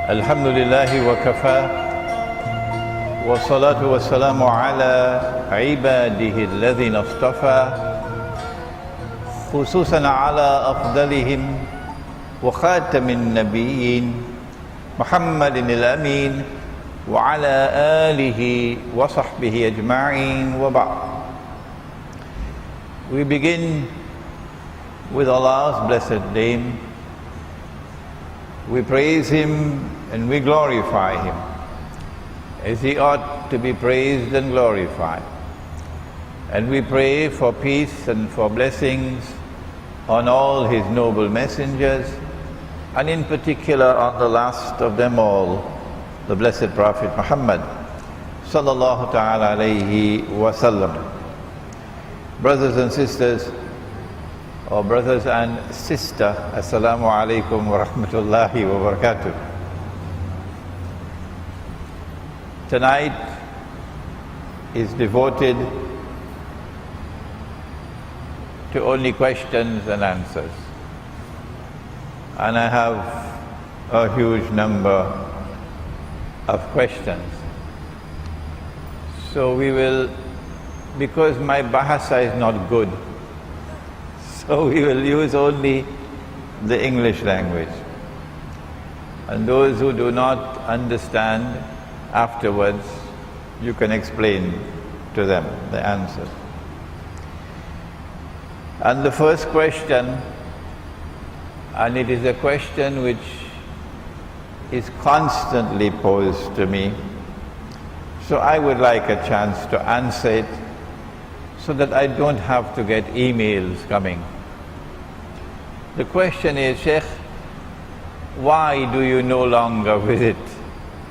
الحمد لله وكفى والصلاة والسلام على عباده الذين اصطفى خصوصا على أفضلهم وخاتم النبيين محمد الأمين وعلى آله وصحبه أجمعين وبعد. We begin with Allah's blessed name. We praise Him and we glorify Him as He ought to be praised and glorified. And we pray for peace and for blessings on all His noble messengers, and in particular on the last of them all, the blessed Prophet Muhammad sallallahu ta'ala alayhi wa sallam. Brothers and sisters, or brothers and sister, Assalamu alaikum wa rahmatullahi wa barakatuh. Tonight is devoted to only questions and answers. And I have a huge number of questions. So we will, because my bahasa is not good, so we will use only the English language. And those who do not understand, afterwards you can explain to them the answer. And the first question, and it is a question which is constantly posed to me, so I would like a chance to answer it so that I don't have to get emails coming. The question is, Sheikh, why do you no longer visit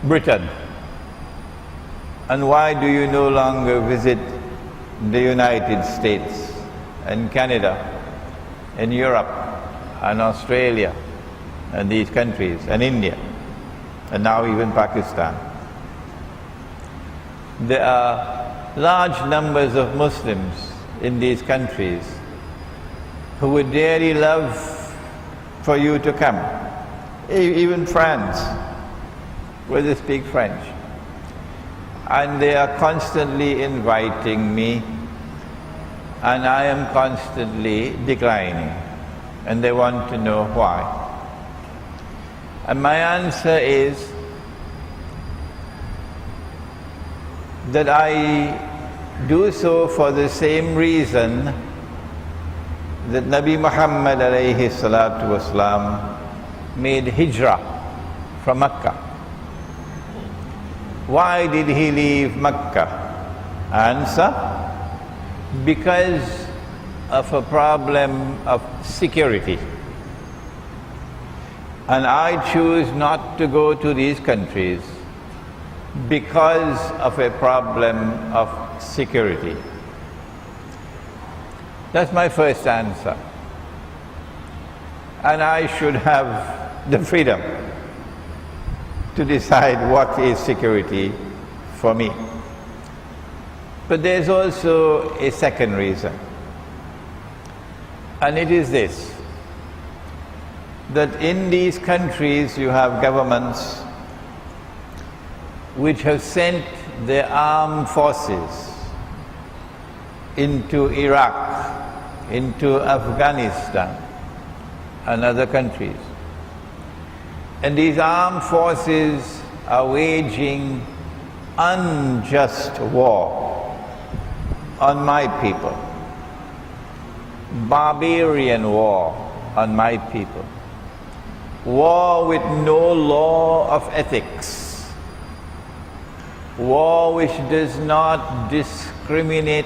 Britain? And why do you no longer visit the United States and Canada and Europe and Australia and these countries and India and now even Pakistan? There are large numbers of Muslims in these countries who would dearly love for you to come, even France, where they speak French. And they are constantly inviting me, and I am constantly declining, and they want to know why. And my answer is that I do so for the same reason that Nabi Muhammad alayhi salatu wasalam made hijrah from Mecca. Why did he leave Mecca? Answer: because of a problem of security. And I choose not to go to these countries because of a problem of security. That's my first answer. And I should have the freedom to decide what is security for me. But there's also a second reason. And it is this: that in these countries you have governments which have sent their armed forces into Iraq, into Afghanistan and other countries. And these armed forces are waging unjust war on my people, barbarian war on my people, war with no law of ethics, war which does not discriminate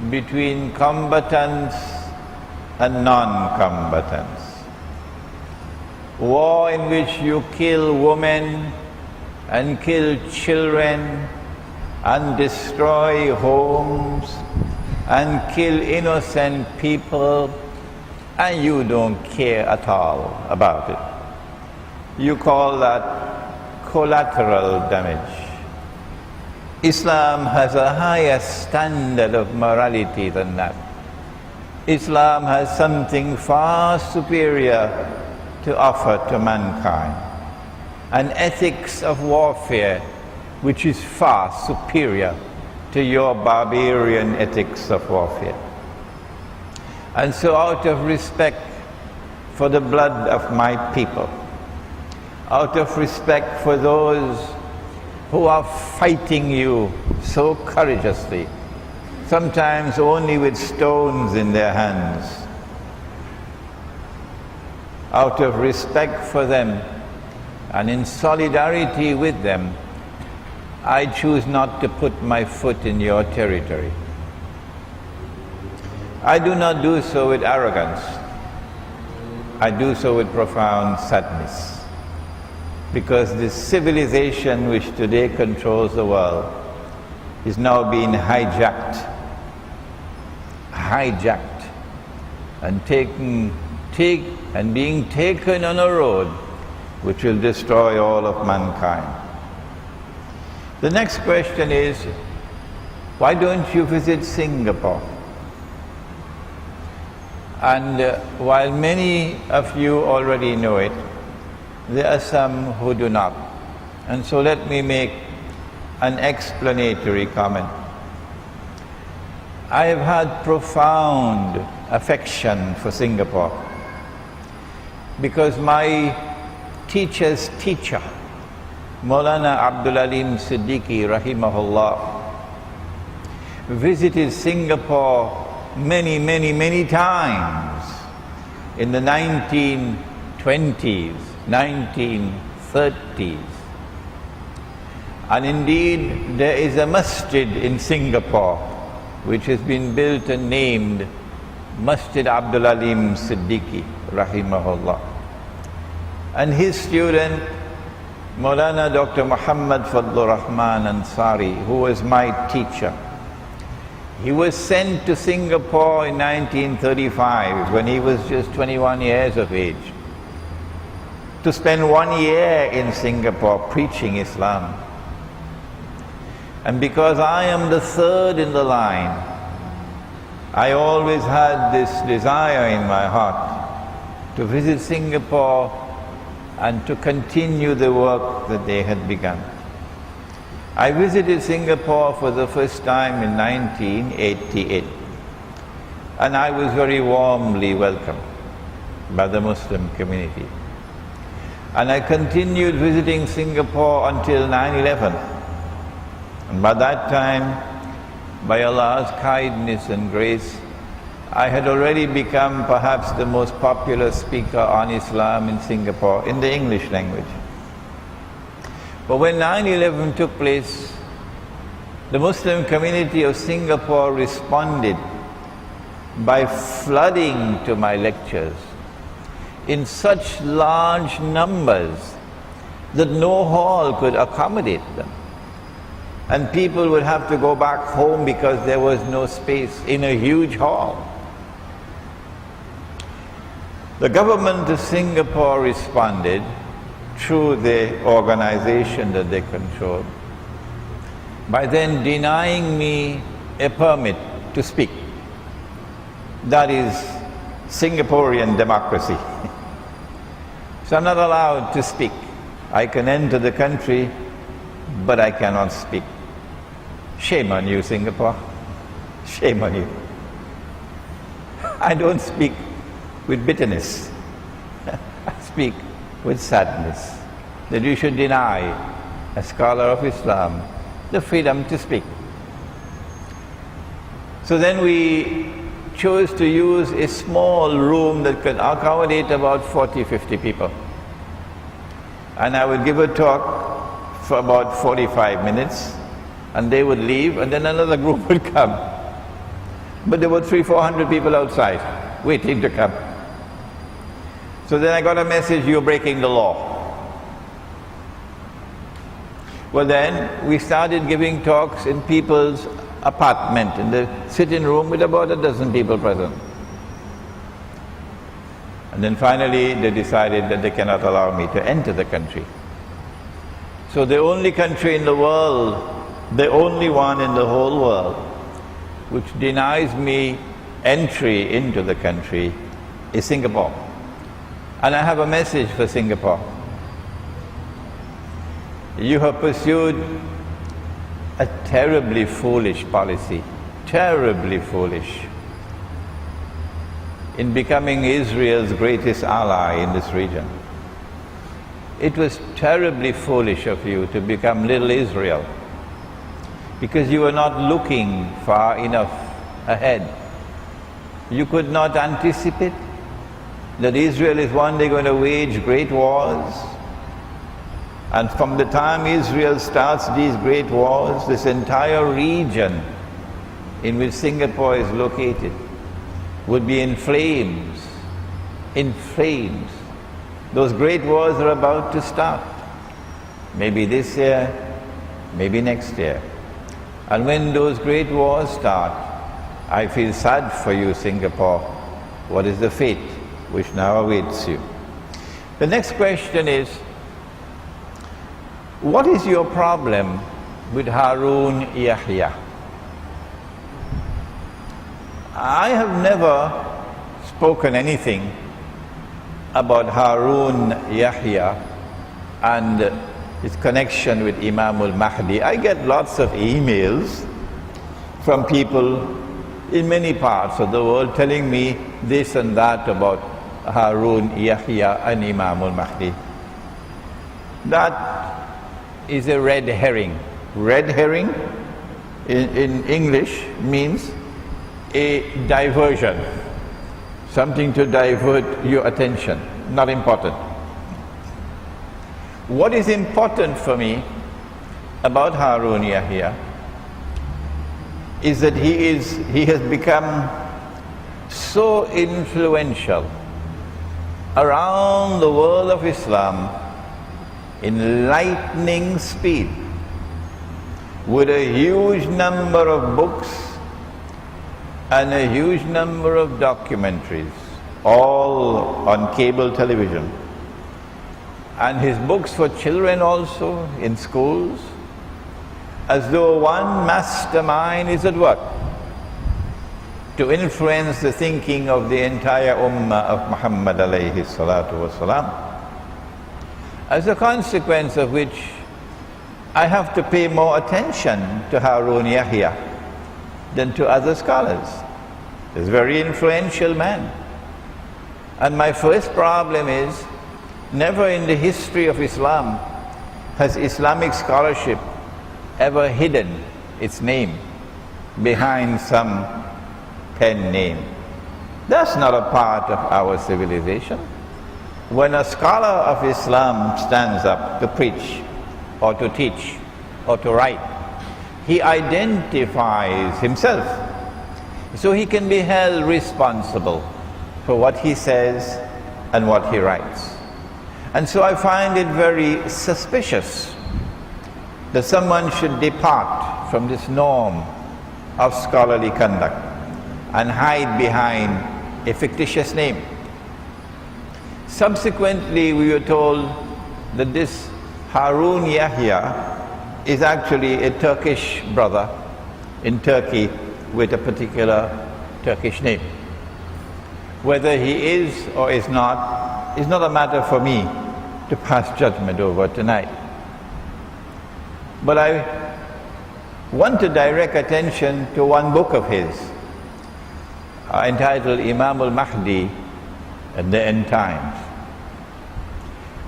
between combatants and non-combatants. War in which you kill women and kill children and destroy homes and kill innocent people, and you don't care at all about it. You call that collateral damage. Islam has a higher standard of morality than that. Islam has something far superior to offer to mankind, an ethics of warfare which is far superior to your barbarian ethics of warfare. And so, out of respect for the blood of my people, out of respect for those who are fighting you so courageously, sometimes only with stones in their hands, out of respect for them and in solidarity with them, I choose not to put my foot in your territory. I do not do so with arrogance. I do so with profound sadness, because the civilization which today controls the world is now being hijacked and being taken on a road which will destroy all of mankind. The next question is, why don't you visit Singapore? And while many of you already know it, there are some who do not. And so let me make an explanatory comment. I have had profound affection for Singapore because my teacher's teacher, Maulana Abdul Alim Siddiqui rahimahullah, visited Singapore many times in the 1920s, 1930s. And indeed, there is a masjid in Singapore which has been built and named Masjid Abdul Alim Siddiqui rahimahullah. And his student, Maulana Dr. Muhammad Fadlur Rahman Ansari, who was my teacher, he was sent to Singapore in 1935 when he was just 21 years of age to spend 1 year in Singapore preaching Islam. And because I am the third in the line, I always had this desire in my heart to visit Singapore and to continue the work that they had begun. I visited Singapore for the first time in 1988, and I was very warmly welcomed by the Muslim community. And I continued visiting Singapore until 9/11. And by that time, by Allah's kindness and grace, I had already become perhaps the most popular speaker on Islam in Singapore in the English language. But when 9/11 took place, the Muslim community of Singapore responded by flooding to my lectures in such large numbers that no hall could accommodate them. And people would have to go back home because there was no space in a huge hall. The government of Singapore responded through the organization that they controlled by then denying me a permit to speak. That is Singaporean democracy. So I'm not allowed to speak. I can enter the country, but I cannot speak. Shame on you, Singapore. Shame on you. I don't speak with bitterness. I speak with sadness that you should deny a scholar of Islam the freedom to speak. So then we chose to use a small room that could accommodate about 40, 50 people. And I would give a talk for about 45 minutes, and they would leave, and then another group would come. But there were 300-400 people outside waiting to come. So then I got a message, you're breaking the law. Well then, we started giving talks in people's apartment, in the sitting room with about a dozen people present. And then finally they decided that they cannot allow me to enter the country. So the only country in the world, the only one in the whole world, which denies me entry into the country is Singapore. And I have a message for Singapore. You have pursued a terribly foolish policy, terribly foolish, in becoming Israel's greatest ally in this region. It was terribly foolish of you to become little Israel, because you were not looking far enough ahead. You could not anticipate that Israel is one day going to wage great wars. And from the time Israel starts these great wars, this entire region in which Singapore is located would be in flames, in flames. Those great wars are about to start. Maybe this year, maybe next year. And when those great wars start, I feel sad for you, Singapore. What is the fate which now awaits you? The next question is, what is your problem with Harun Yahya? I have never spoken anything about Harun Yahya and his connection with Imam al-Mahdi. I get lots of emails from people in many parts of the world telling me this and that about Harun Yahya and Imam al-Mahdi. That is a red herring. Red herring in English means a diversion, something to divert your attention, not important. What is important for me about Harun Yahya is that he has become so influential around the world of Islam in lightning speed, with a huge number of books and a huge number of documentaries, all on cable television. And his books for children also, in schools, as though one mastermind is at work to influence the thinking of the entire ummah of Muhammad alayhi salatu wasalam. As a consequence of which, I have to pay more attention to Harun Yahya than to other scholars. He's a very influential man. And my first problem is, never in the history of Islam has Islamic scholarship ever hidden its name behind some pen name. That's not a part of our civilization. When a scholar of Islam stands up to preach or to teach or to write, he identifies himself so he can be held responsible for what he says and what he writes. And so I find it very suspicious that someone should depart from this norm of scholarly conduct and hide behind a fictitious name. Subsequently, we were told that this Harun Yahya is actually a Turkish brother in Turkey with a particular Turkish name. Whether he is or is not a matter for me to pass judgment over tonight. But I want to direct attention to one book of his entitled Imam al-Mahdi at the End Times.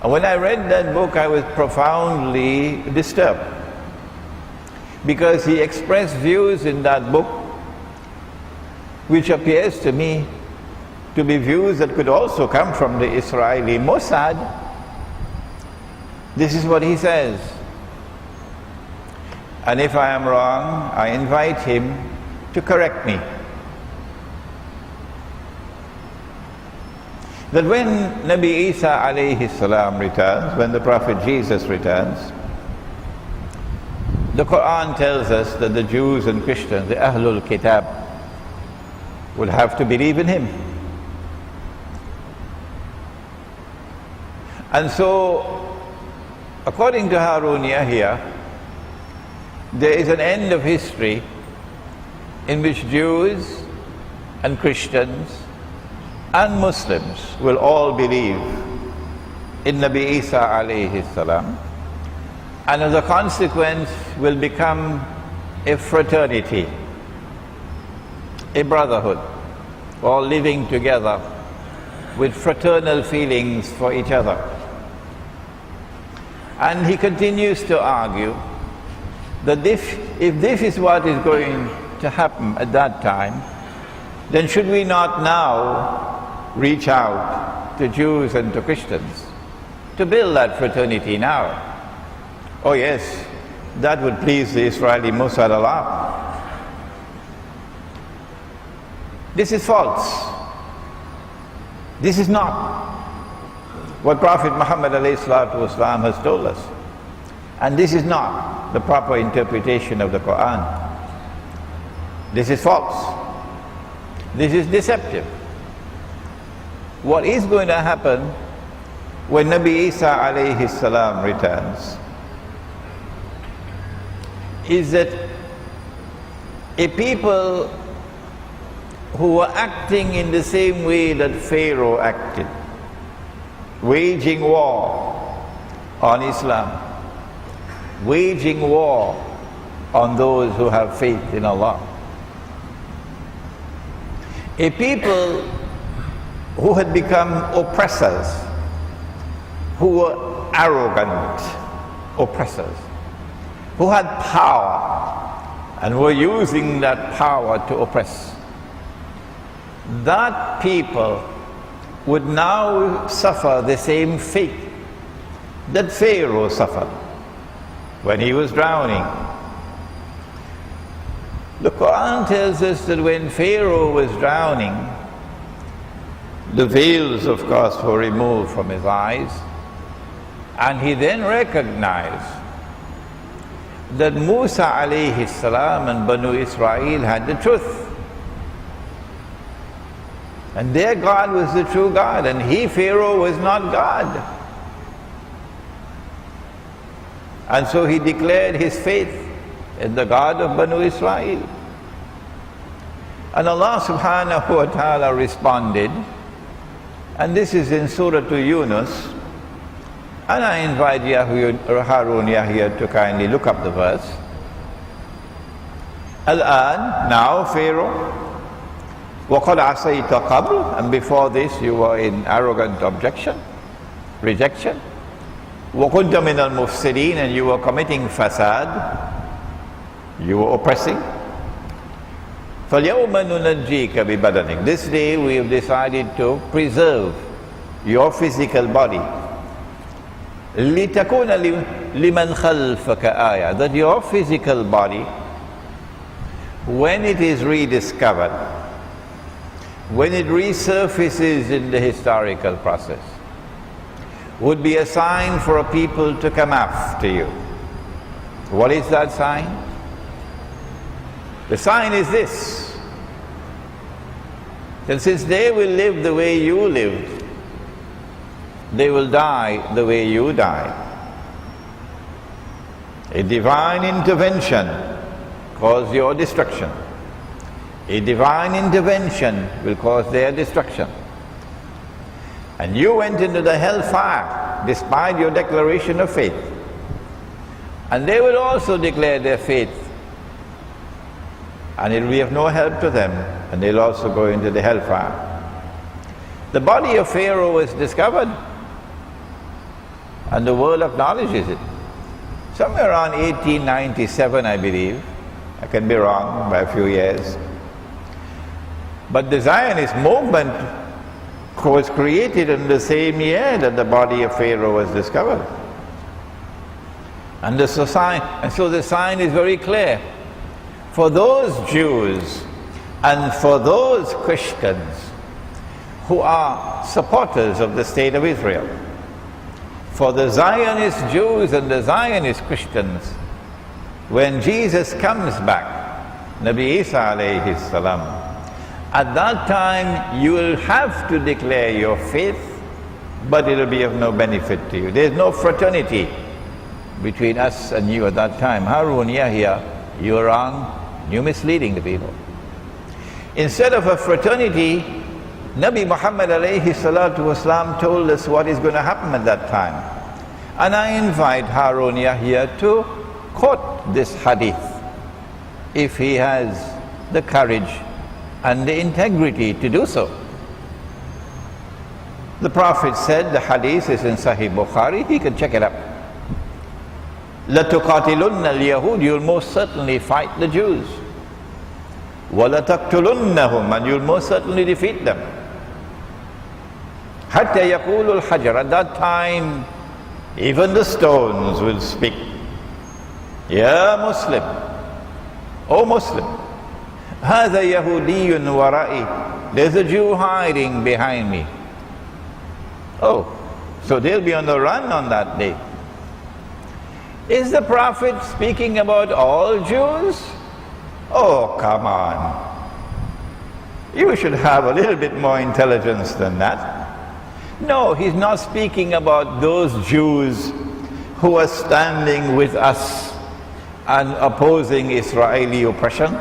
And when I read that book, I was profoundly disturbed, because he expressed views in that book which appears to me to be views that could also come from the Israeli Mossad. This is what he says: And if I am wrong, I invite him to correct me. That when Nabi Isa alayhi salam returns, when the Prophet Jesus returns, the Quran tells us that the Jews and Christians, the Ahlul Kitab, will have to believe in him. And so, according to Harun Yahya, there is an end of history in which Jews and Christians and Muslims will all believe in Nabi Isa alayhi salam, and as a consequence will become a fraternity, a brotherhood, all living together with fraternal feelings for each other. And he continues to argue that if this is what is going to happen at that time, then should we not now reach out to Jews and to Christians to build that fraternity now? Oh yes, that would please the Israeli Mossad Allah. This is false. This is not what Prophet Muhammad ﷺ has told us. And this is not the proper interpretation of the Quran. This is false. This is deceptive. What is going to happen when Nabi Isa alayhi salam returns is that a people who were acting in the same way that Pharaoh acted, waging war on Islam, waging war on those who have faith in Allah. A people who had become oppressors, who were arrogant oppressors, who had power and were using that power to oppress. That people would now suffer the same fate that Pharaoh suffered when he was drowning. The Quran tells us that when Pharaoh was drowning, the veils, of course, were removed from his eyes, and he then recognized that Musa alayhi salam and Banu Israel had the truth. And their God was the true God, and he, Pharaoh, was not God. And so he declared his faith in the God of Banu Israel. And Allah subhanahu wa ta'ala responded, and this is in Surah to Yunus, and I invite Harun Yahya to kindly look up the verse. Al-an, now Pharaoh, وَقَدْ عَصَيْتَ قَبْلُ, and before this you were in arrogant rejection. وَكُنْتَ مِنَ الْمُفْسِدِينَ, and you were committing fasad, you were oppressing. فَالْيَوْمَ نُنَجِّيكَ بِبَدَنِكَ, this day we have decided to preserve your physical body. لِتَكُونَ لِمَنْ خَلْفَكَ آيَةً, that your physical body, when it is rediscovered, when it resurfaces in the historical process, would be a sign for a people to come after you. What is that sign? The sign is this: that since they will live the way you lived, they will die the way you died. A divine intervention caused your destruction. A divine intervention will cause their destruction. And you went into the hellfire despite your declaration of faith. And they will also declare their faith, and it will be of no help to them, and they'll also go into the hellfire. The body of Pharaoh was discovered, and the world acknowledges it. Somewhere around 1897, I believe. I can be wrong by a few years. But the Zionist movement was created in the same year that the body of Pharaoh was discovered. And so the sign is very clear. For those Jews and for those Christians who are supporters of the State of Israel, for the Zionist Jews and the Zionist Christians, when Jesus comes back, Nabi Isa alayhi salam, at that time you will have to declare your faith, but it will be of no benefit to you. There is no fraternity between us and you at that time. Harun Yahya, you're wrong, you're misleading the people. Instead of a fraternity, Nabi Muhammad alayhi salatu wasalam told us what is going to happen at that time. And I invite Harun Yahya to quote this hadith, if he has the courage and the integrity to do so. The Prophet said, the hadith is in Sahih Bukhari, he can check it up. لَتُقَاتِلُنَّ الْيَهُودِ, you'll most certainly fight the Jews. وَلَتَقْتُلُنَّهُمْ, and you'll most certainly defeat them. حَتَّى يَقُولُ الْحَجَرُ, at that time, even the stones will speak. Ya Muslim, O Muslim, هَذَا يَهُودِيٌّ وَرَائِي, there's a Jew hiding behind me. Oh, so they'll be on the run on that day. Is the Prophet speaking about all Jews? Oh, come on. You should have a little bit more intelligence than that. No, he's not speaking about those Jews who are standing with us and opposing Israeli oppression.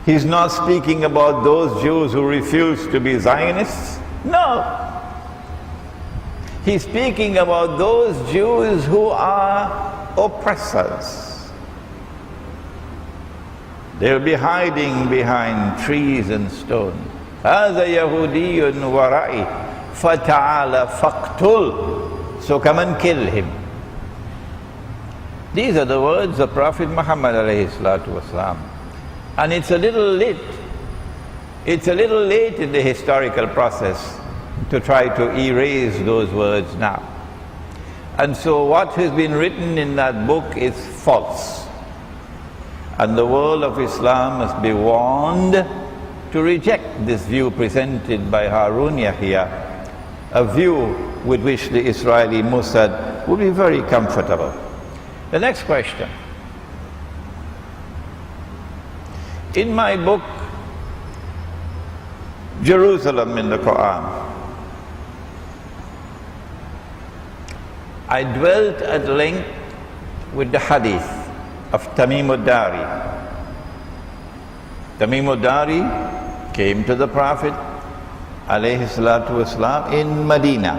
He's not speaking about those Jews who refuse to be Zionists. No. He's speaking about those Jews who are oppressors. They'll be hiding behind trees and stones. هَذَا يَهُودِيٌّ وَرَائِي فَتَعَالَ فَاقْتُلْ, so come and kill him. These are the words of Prophet Muhammad alayhi salatu wasalam. And it's a little late. It's a little late in the historical process to try to erase those words now. And so what has been written in that book is false. And the world of Islam must be warned to reject this view presented by Harun Yahya, a view with which the Israeli Mossad would be very comfortable. The next question. In my book, Jerusalem in the Quran, I dwelt at length with the hadith of Tamim al-Dari. Tamim al-Dari came to the Prophet alayhi salatu wasalam in Medina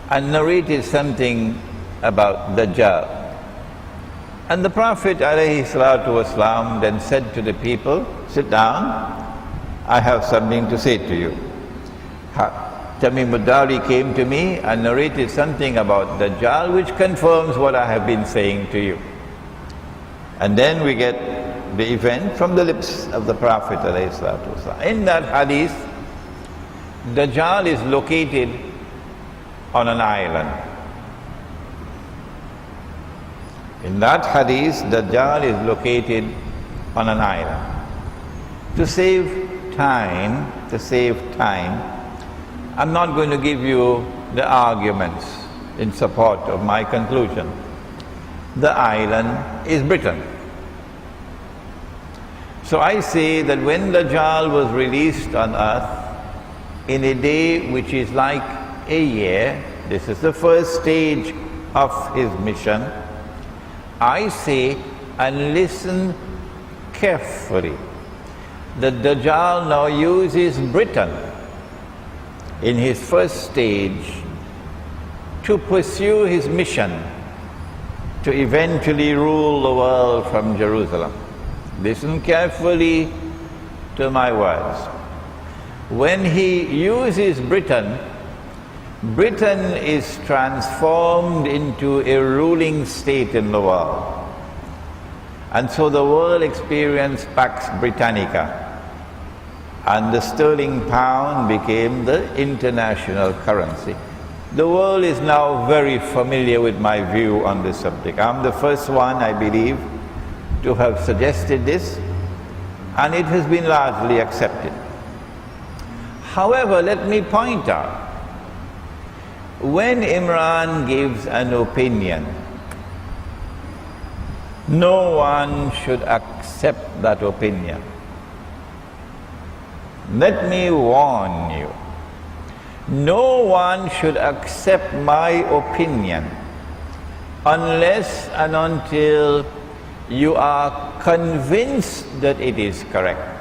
and narrated something about Dajjal. And the Prophet alayhi salatu wasalam then said to the people, sit down, I have something to say to you. Tamim al-Dari came to me and narrated something about Dajjal which confirms what I have been saying to you. And then we get the event from the lips of the Prophet ﷺ. In that hadith, Dajjal is located on an island. In that hadith, Dajjal is located on an island. To save time, I'm not going to give you the arguments in support of my conclusion. The island is Britain. So I say that when Dajjal was released on earth, in a day which is like a year, this is the first stage of his mission, I say, and listen carefully, that Dajjal now uses Britain in his first stage to pursue his mission to eventually rule the world from Jerusalem. Listen carefully to my words. When he uses Britain, Britain is transformed into a ruling state in the world. And so the world experienced Pax Britannica, and the sterling pound became the international currency. The world is now very familiar with my view on this subject. I'm the first one, I believe, to have suggested this, and it has been largely accepted. However, let me point out, when Imran gives an opinion, no one should accept that opinion. Let me warn you, no one should accept my opinion unless and until you are convinced that it is correct.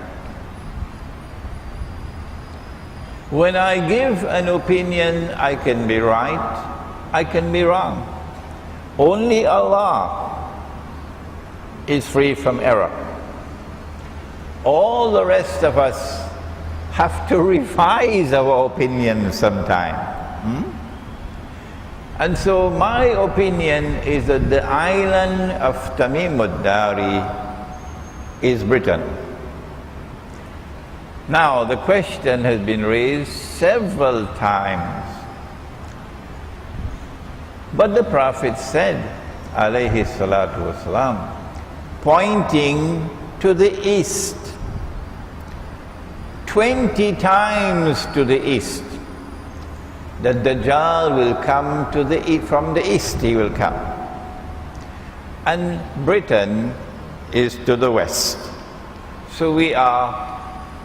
When I give an opinion, I can be right, I can be wrong. Only Allah is free from error. All the rest of us have to revise our opinion sometime. And so my opinion is that the island of Tamim ad-Dari is Britain. Now the question has been raised several times, but the Prophet said, alayhi salatu wasalam, pointing to the east, 20 times to the east, that Dajjal will come from the east, he will come. And Britain is to the west. So we are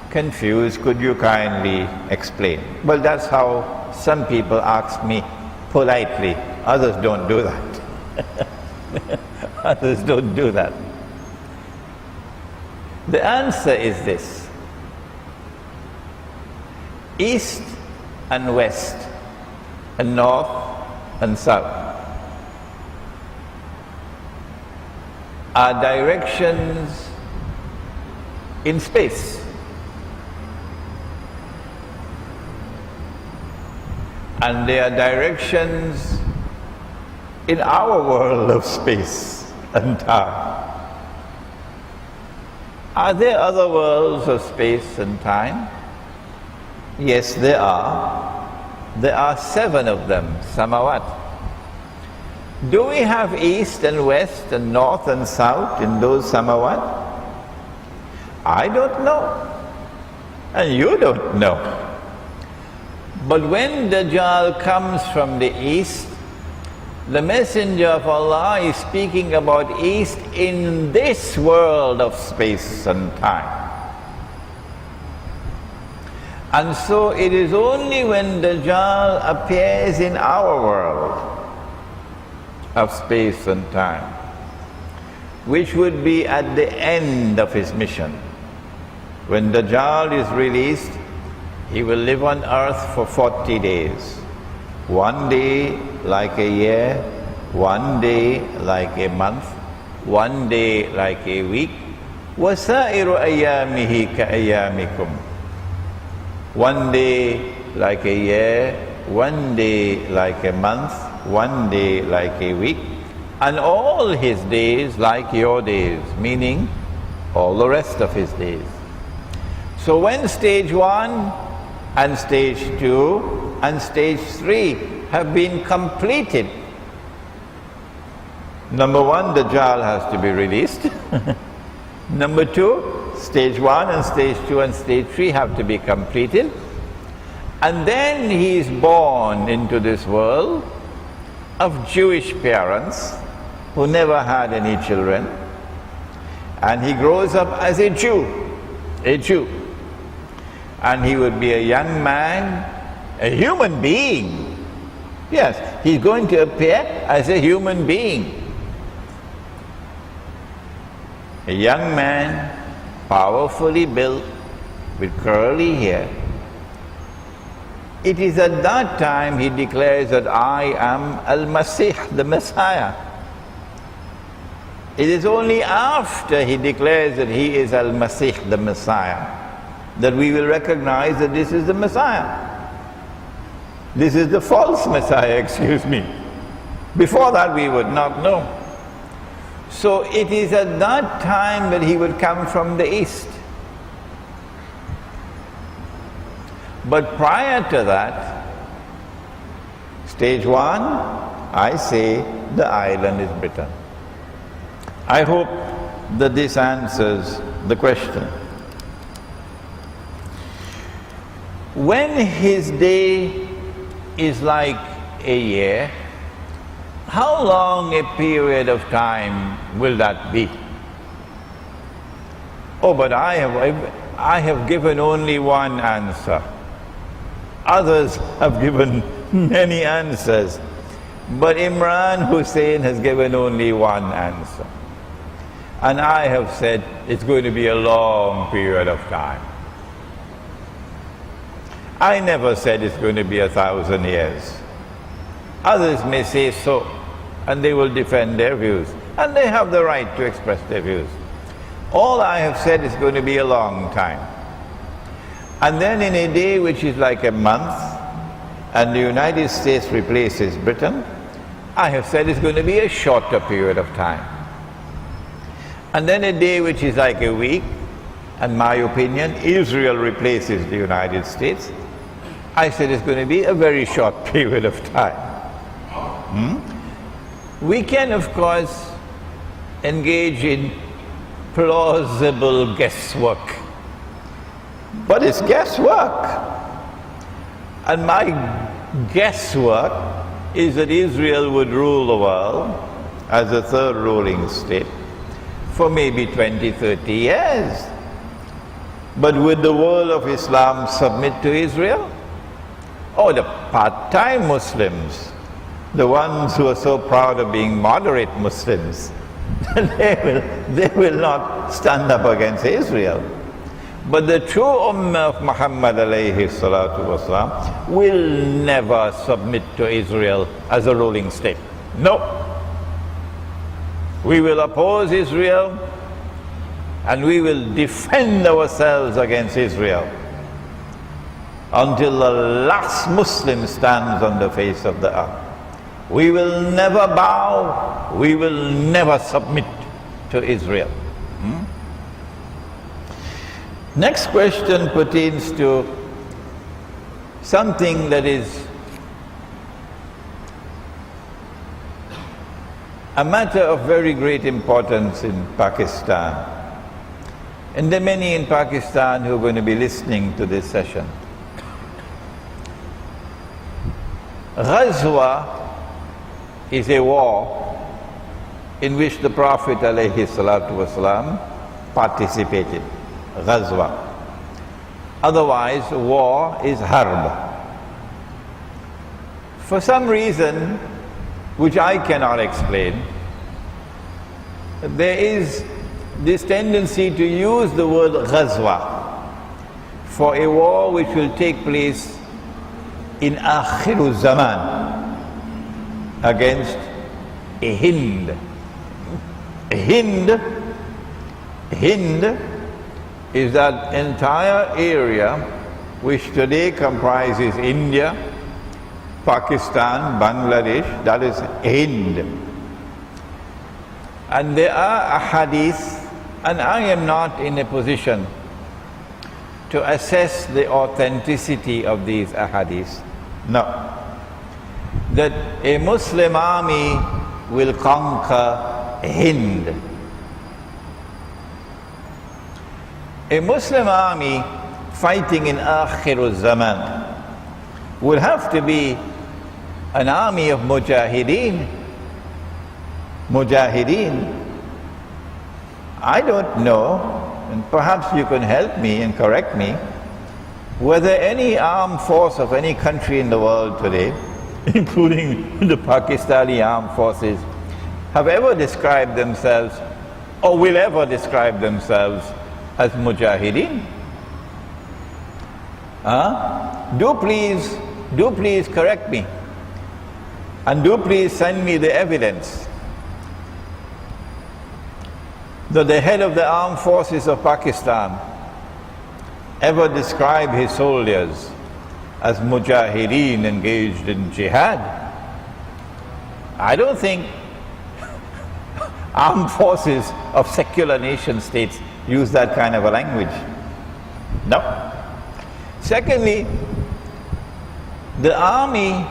confused, could you kindly explain? Well, that's how some people ask me politely. Others don't do that. Others don't do that. The answer is this: east and west, and north and south are directions in space. And they are directions in our world of space and time. Are there other worlds of space and time? Yes, there are. There are 7 of them, samawat. Do we have east and west and north and south in those samawat? I don't know. And you don't know. But when Dajjal comes from the east, the Messenger of Allah is speaking about east in this world of space and time. And so it is only when Dajjal appears in our world of space and time, which would be at the end of his mission. When Dajjal is released, he will live on earth for 40 days. One day like a year, one day like a month, one day like a week. وَسَائِرُ أَيَّامِهِ كَأَيَّامِكُمْ. One day like a year, one day like a month, one day like a week, and all his days like your days, meaning all the rest of his days. So when stage 1 and stage 2 and stage 3 have been completed, number 1, Dajjal has to be released. Number 2, stage 1 and stage 2 and stage 3 have to be completed. And then he is born into this world of Jewish parents who never had any children. And he grows up as a Jew. And he would be a young man, a human being. Yes, he's going to appear as a human being. A young man, powerfully built, with curly hair. It is at that time he declares that I am Al-Masih, the Messiah. It is only after he declares that he is Al-Masih, the Messiah, that we will recognize that this is the Messiah. This is the false Messiah, excuse me. Before that we would not know. So it is at that time that he would come from the east. But prior to that, Stage one, I say the island is Britain. I hope that this answers the question. When his day is like a year, how long a period of time will that be? Oh, but I have given only one answer. Others have given many answers. But Imran Hosein has given only one answer. And I have said it's going to be a long period of time. I never said it's going to be 1,000 years. Others may say so, and they will defend their views. And they have the right to express their views. All I have said is going to be a long time. And then in a day which is like a month, and the United States replaces Britain, I have said it's going to be a shorter period of time. And then a day which is like a week, and my opinion, Israel replaces the United States, I said it's going to be a very short period of time. We can, of course, engage in plausible guesswork. But it's guesswork. And my guesswork is that Israel would rule the world as a third ruling state for maybe 20, 30 years. But would the world of Islam submit to Israel? Oh, the part-time Muslims, the ones who are so proud of being moderate Muslims, they will not stand up against Israel. But the true Ummah of Muhammad alayhi salatu wasalam will never submit to Israel as a ruling state. No. We will oppose Israel and we will defend ourselves against Israel until the last Muslim stands on the face of the earth. We will never bow, we will never submit to Israel. Next question pertains to something that is a matter of very great importance in Pakistan. And there are many in Pakistan who are going to be listening to this session. Ghazwa is a war in which the Prophet ﷺ participated. Ghazwa. Otherwise, war is harb. For some reason, which I cannot explain, there is this tendency to use the word Ghazwa for a war which will take place in Akhiru Zaman against a Hind. A Hind is that entire area which today comprises India, Pakistan, Bangladesh, that is Hind. And there are ahadith, and I am not in a position to assess the authenticity of these ahadith. No. That a Muslim army will conquer Hind. A Muslim army fighting in Akhiru Zaman would have to be an army of mujahideen. Mujahideen. I don't know, and perhaps you can help me and correct me, whether any armed force of any country in the world today, including the Pakistani armed forces, have ever described themselves or will ever describe themselves as mujahideen. Do please correct me, and do please send me the evidence that the head of the armed forces of Pakistan ever described his soldiers as mujahideen engaged in jihad. I don't think armed forces of secular nation states use that kind of a language. No. Secondly, the army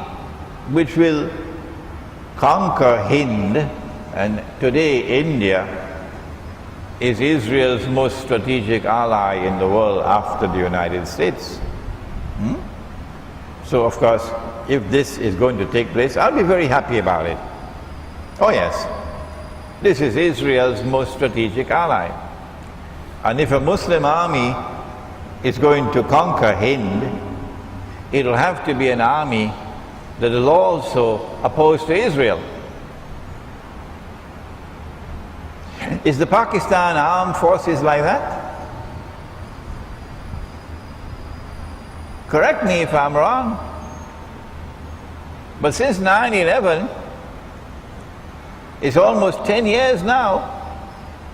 which will conquer Hind, and today India is Israel's most strategic ally in the world after the United States. So of course, if this is going to take place, I'll be very happy about it. Oh yes, this is Israel's most strategic ally. And if a Muslim army is going to conquer Hind, it'll have to be an army that is also opposed to Israel. Is the Pakistan armed forces like that? Correct me if I'm wrong. But since 9/11, it's almost 10 years now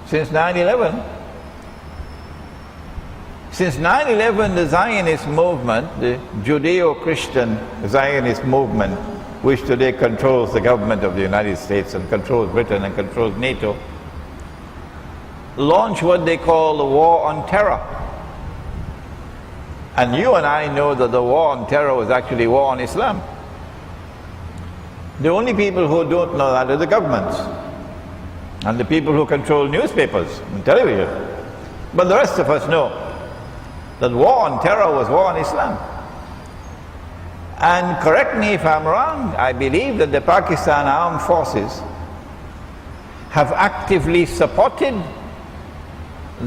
since 9/11. Since 9/11, the Zionist movement, the Judeo-Christian Zionist movement, which today controls the government of the United States and controls Britain and controls NATO, launched what they call the War on Terror. And you and I know that the War on Terror was actually war on Islam. The only people who don't know that are the governments and the people who control newspapers and television. But the rest of us know that war on terror was war on Islam. And correct me if I'm wrong, I believe that the Pakistan armed forces have actively supported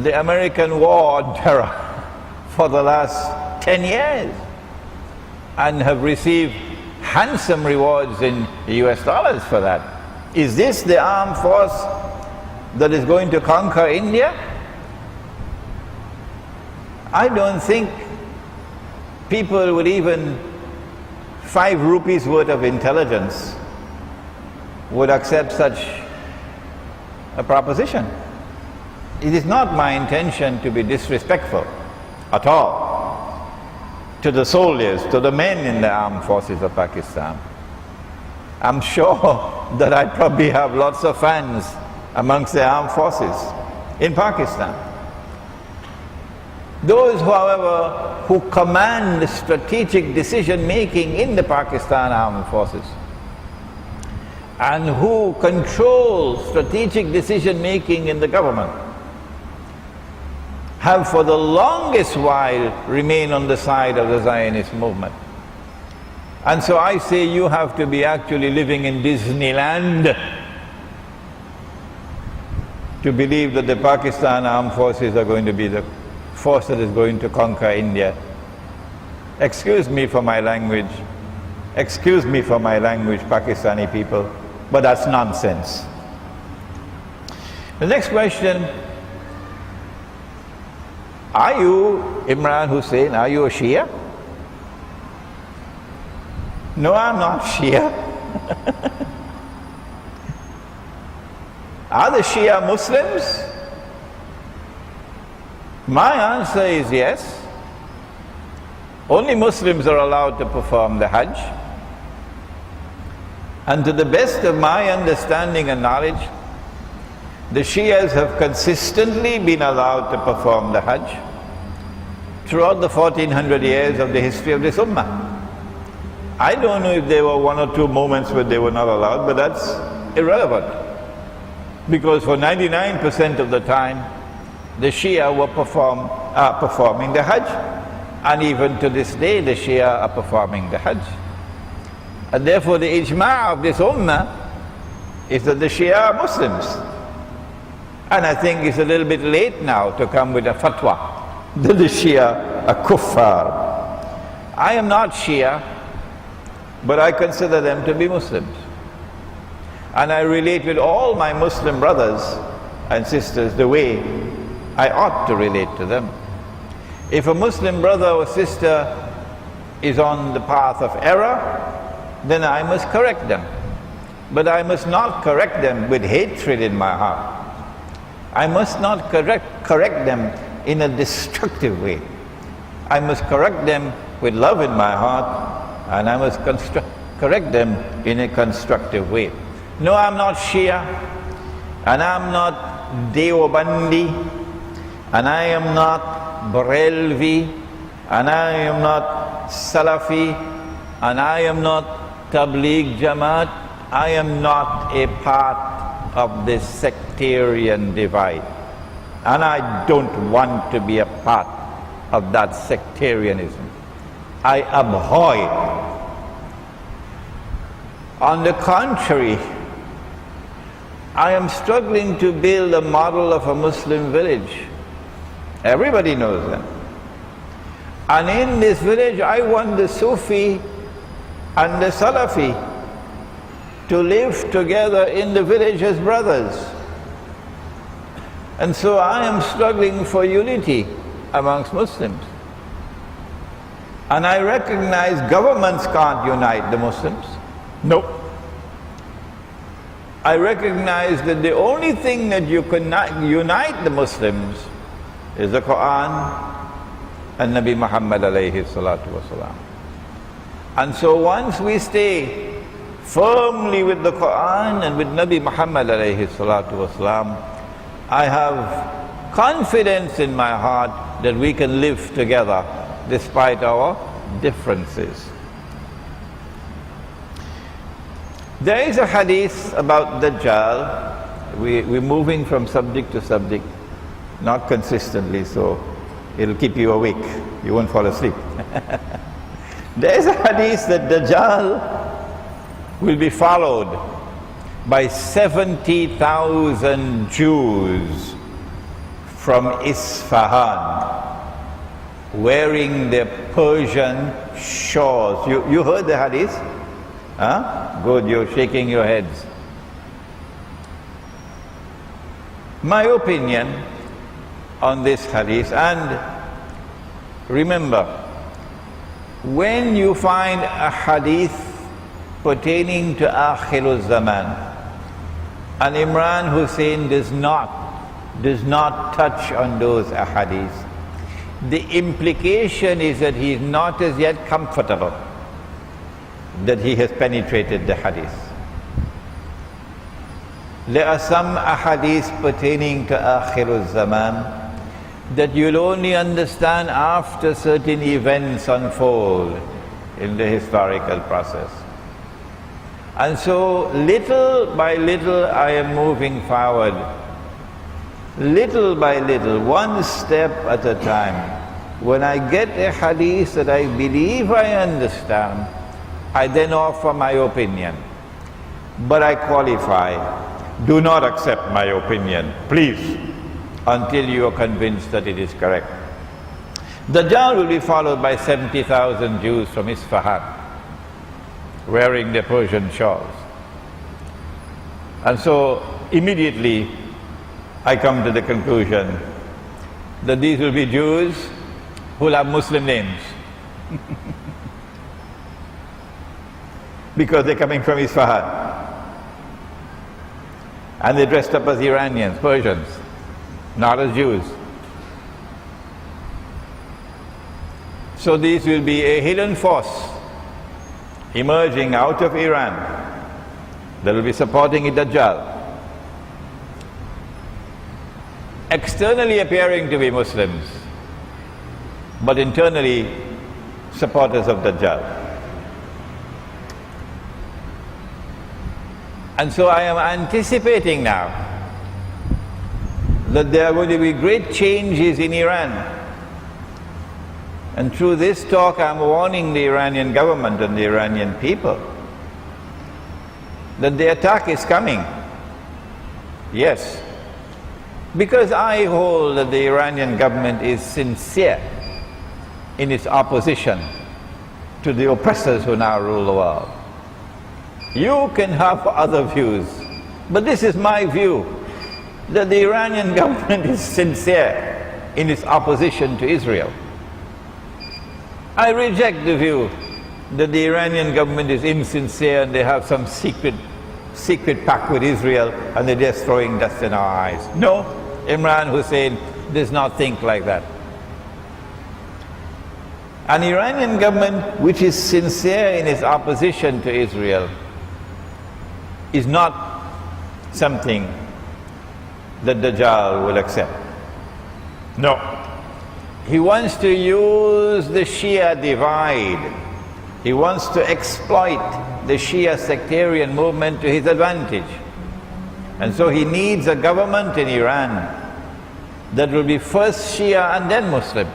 the American war on terror for the last 10 years and have received handsome rewards in US dollars for that. Is this the armed force that is going to conquer India? I don't think people with even 5 rupees worth of intelligence would accept such a proposition. It is not my intention to be disrespectful at all to the soldiers, to the men in the armed forces of Pakistan. I'm sure that I probably have lots of fans amongst the armed forces in Pakistan. Those, however, who command strategic decision-making in the Pakistan armed forces and who control strategic decision-making in the government have for the longest while remained on the side of the Zionist movement. And so I say you have to be actually living in Disneyland to believe that the Pakistan armed forces are going to be the force that is going to conquer India. Excuse me for my language, Pakistani people, but that's nonsense. The next question, are you, Imran Hosein, are you a Shia? No, I'm not Shia. Are the Shia Muslims? My answer is yes. Only Muslims are allowed to perform the Hajj. And to the best of my understanding and knowledge, the Shias have consistently been allowed to perform the Hajj throughout the 1400 years of the history of this Ummah. I don't know if there were 1 or 2 moments where they were not allowed, but that's irrelevant. Because for 99% of the time, the Shia are performing the Hajj. And even to this day, the Shia are performing the Hajj. And therefore the ijma' of this Ummah is that the Shia are Muslims. And I think it's a little bit late now to come with a fatwa that the Shia are kuffar. I am not Shia, but I consider them to be Muslims. And I relate with all my Muslim brothers and sisters the way I ought to relate to them. If a Muslim brother or sister is on the path of error, then I must correct them. But I must not correct them with hatred in my heart. I must not correct them in a destructive way. I must correct them with love in my heart, and I must correct them in a constructive way. No, I'm not Shia, and I'm not Deobandi, and I am not Barelvi, and I am not Salafi, and I am not Tabligh Jamaat, I am not a part of this sectarian divide. And I don't want to be a part of that sectarianism. I abhor it. On the contrary, I am struggling to build a model of a Muslim village. Everybody knows that. And in this village, I want the Sufi and the Salafi to live together in the village as brothers. And so I am struggling for unity amongst Muslims. And I recognize governments can't unite the Muslims. Nope. I recognize that the only thing that you can unite the Muslims is the Quran and Nabi Muhammad alayhi salatu wasalam. And so once we stay firmly with the Quran and with Nabi Muhammad alayhi salatu wasalam, I have confidence in my heart that we can live together despite our differences. There is a hadith about Dajjal. We're moving from subject to subject, not consistently, so it'll keep you awake. You won't fall asleep. There is a hadith that Dajjal will be followed by 70,000 Jews from Isfahan wearing their Persian shawls. You heard the hadith? Huh? Good, you're shaking your heads. My opinion on this hadith, and remember, when you find a hadith pertaining to Akhirul Zaman, and Imran Hosein does not touch on those ahadith, the implication is that he is not as yet comfortable that he has penetrated the hadith. There are some ahadith pertaining to Akhirul Zaman that you'll only understand after certain events unfold in the historical process. And so little by little I am moving forward, little by little, one step at a time. When I get a hadith that I believe I understand, I then offer my opinion. But I qualify, do not accept my opinion, please, until you are convinced that it is correct. Dajjal will be followed by 70,000 Jews from Isfahan, wearing their Persian shawls. And so immediately I come to the conclusion that these will be Jews who will have Muslim names. Because they're coming from Isfahan. And they're dressed up as Iranians, Persians, not as Jews. So these will be a hidden force emerging out of Iran that will be supporting Dajjal. Externally appearing to be Muslims, but internally supporters of Dajjal. And so I am anticipating now that there are going to be great changes in Iran. And through this talk I'm warning the Iranian government and the Iranian people that the attack is coming. Yes. Because I hold that the Iranian government is sincere in its opposition to the oppressors who now rule the world. You can have other views, but this is my view, that the Iranian government is sincere in its opposition to Israel. I reject the view that the Iranian government is insincere and they have some secret pact with Israel and they're just throwing dust in our eyes. No, Imran Hosein does not think like that. An Iranian government which is sincere in its opposition to Israel is not something that Dajjal will accept. No. He wants to use the Shia divide, the Sunni divide, to He wants to exploit the Shia sectarian movement to his advantage. And so he needs a government in Iran that will be first Shia and then Muslim.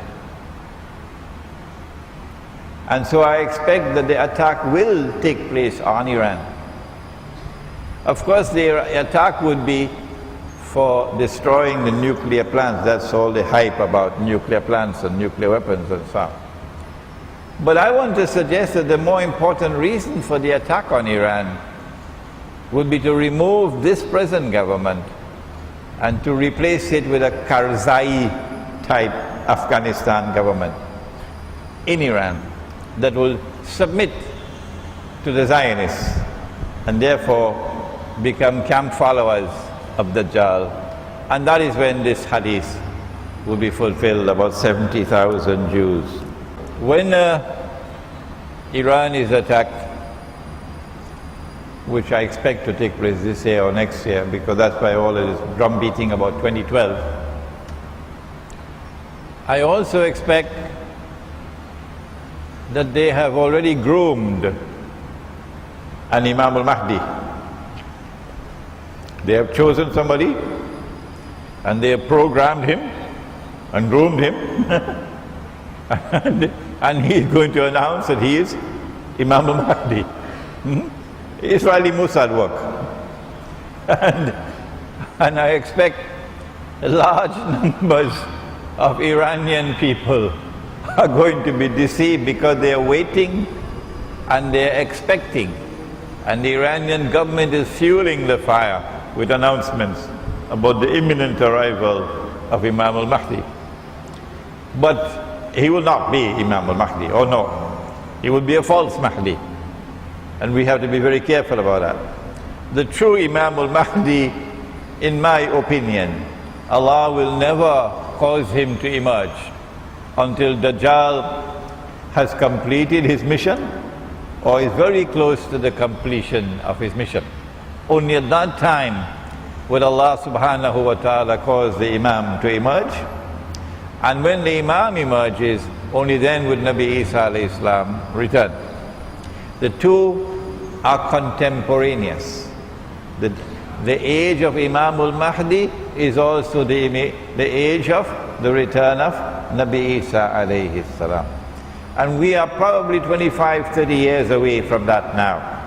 And so I expect that the attack will take place on Iran. Of course, the attack would be for destroying the nuclear plants. That's all the hype about nuclear plants and nuclear weapons and so on. But I want to suggest that the more important reason for the attack on Iran would be to remove this present government and to replace it with a Karzai type Afghanistan government in Iran that will submit to the Zionists and therefore become camp followers of Dajjal. And that is when this hadith will be fulfilled, about 70,000 Jews. When Iran is attacked, which I expect to take place this year or next year, because that's why all of this drum beating about 2012, I also expect that they have already groomed an Imam al-Mahdi. They have chosen somebody and they have programmed him and groomed him and he is going to announce that he is Imam al-Mahdi. Israeli Mossad work. And I expect large numbers of Iranian people are going to be deceived because they are waiting and they are expecting. And the Iranian government is fueling the fire with announcements about the imminent arrival of Imam al-Mahdi. But he will not be Imam al-Mahdi, oh no. He will be a false Mahdi. And we have to be very careful about that. The true Imam al-Mahdi, in my opinion, Allah will never cause him to emerge until Dajjal has completed his mission or is very close to the completion of his mission. Only at that time will Allah subhanahu wa ta'ala cause the Imam to emerge. And when the Imam emerges, only then will Nabi Isa alayhi salam return. The two are contemporaneous. The age of Imam al-Mahdi is also the age of the return of Nabi Isa alayhi salam. And we are probably 25, 30 years away from that now.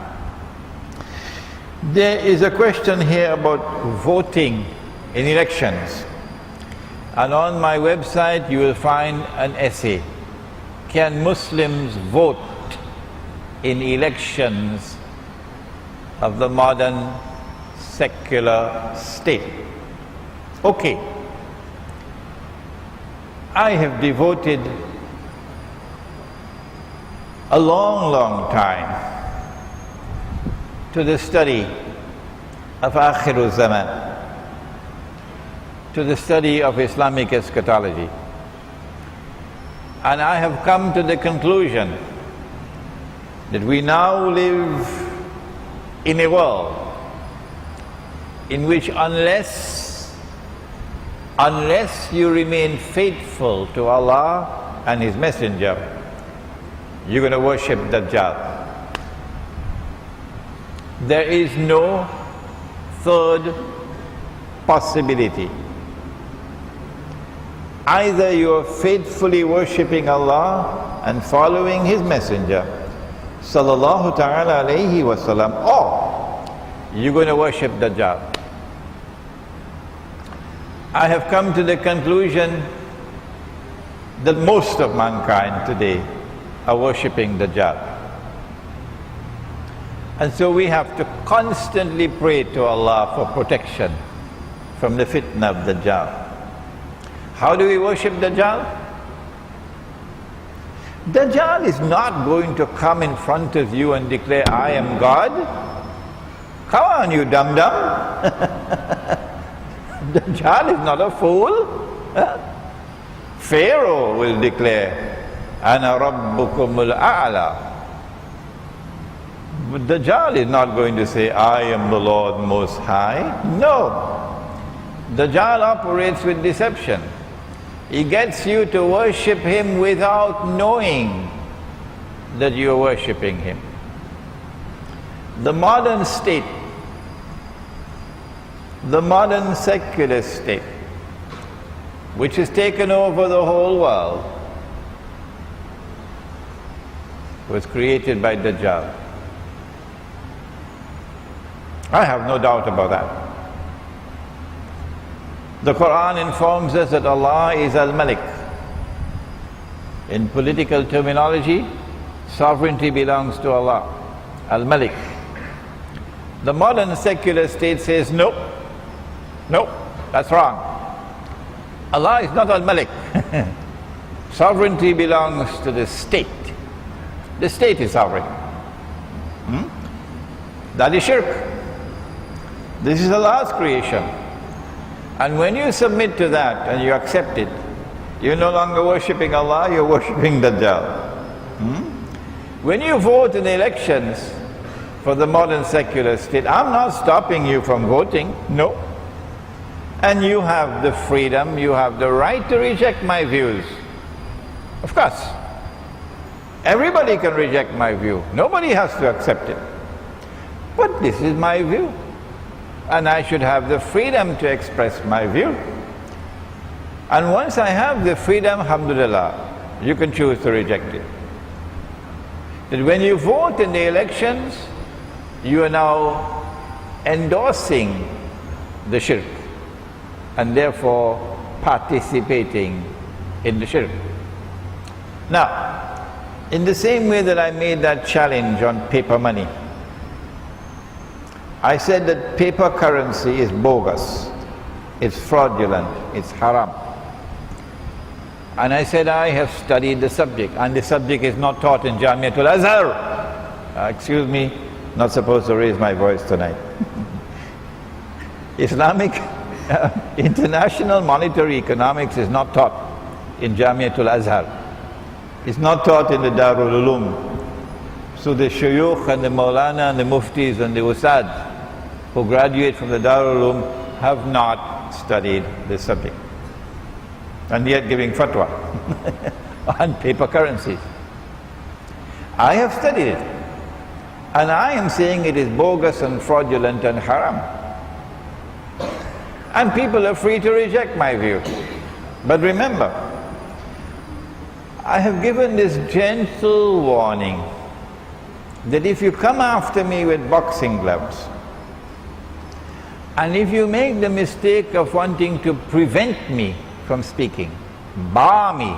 There is a question here about voting in elections. And on my website you will find an essay. Can Muslims vote in elections of the modern secular state? Okay. I have devoted a long time to the study of Akhirul Zaman, to the study of Islamic eschatology. And I have come to the conclusion that we now live in a world in which unless you remain faithful to Allah and His Messenger, you're going to worship Dajjal. There is no third possibility. Either you are faithfully worshipping Allah and following His Messenger, sallallahu ta'ala alayhi wasallam, or you're going to worship Dajjal. I have come to the conclusion that most of mankind today are worshipping Dajjal. And so we have to constantly pray to Allah for protection from the fitna of Dajjal. How do we worship Dajjal? Dajjal is not going to come in front of you and declare, I am God. Come on, you dum-dum. Dajjal is not a fool. Pharaoh will declare, Ana Rabbukumul A'la. But Dajjal is not going to say, I am the Lord Most High. No. Dajjal operates with deception. He gets you to worship him without knowing that you are worshipping him. The modern state, the modern secular state, which has taken over the whole world, was created by Dajjal. I have no doubt about that. The Quran informs us that Allah is Al-Malik. In political terminology, sovereignty belongs to Allah, Al-Malik. The modern secular state says, no, that's wrong. Allah is not Al-Malik. Sovereignty belongs to the state. The state is sovereign. That is shirk. This is Allah's creation. And when you submit to that and you accept it, you're no longer worshipping Allah, you're worshipping Dajjal. When you vote in elections for the modern secular state, I'm not stopping you from voting, no. And you have the freedom, you have the right to reject my views. Of course. Everybody can reject my view. Nobody has to accept it. But this is my view. And I should have the freedom to express my view. And once I have the freedom, alhamdulillah, you can choose to reject it. That when you vote in the elections, you are now endorsing the shirk and therefore participating in the shirk. Now, in the same way that I made that challenge on paper money, I said that paper currency is bogus, it's fraudulent, it's haram. And I said I have studied the subject, and the subject is not taught in Jamiatul Azhar. Excuse me, not supposed to raise my voice tonight. Islamic international monetary economics is not taught in Jamiatul Azhar. It's not taught in the Darul Ulum. So the Shuyukh and the Maulana and the Muftis and the Usad who graduate from the Darul Ulum have not studied this subject, and yet giving fatwa on paper currencies. I have studied it, and I am saying it is bogus and fraudulent and haram. And people are free to reject my view. But remember, I have given this gentle warning that if you come after me with boxing gloves, and if you make the mistake of wanting to prevent me from speaking, bar me,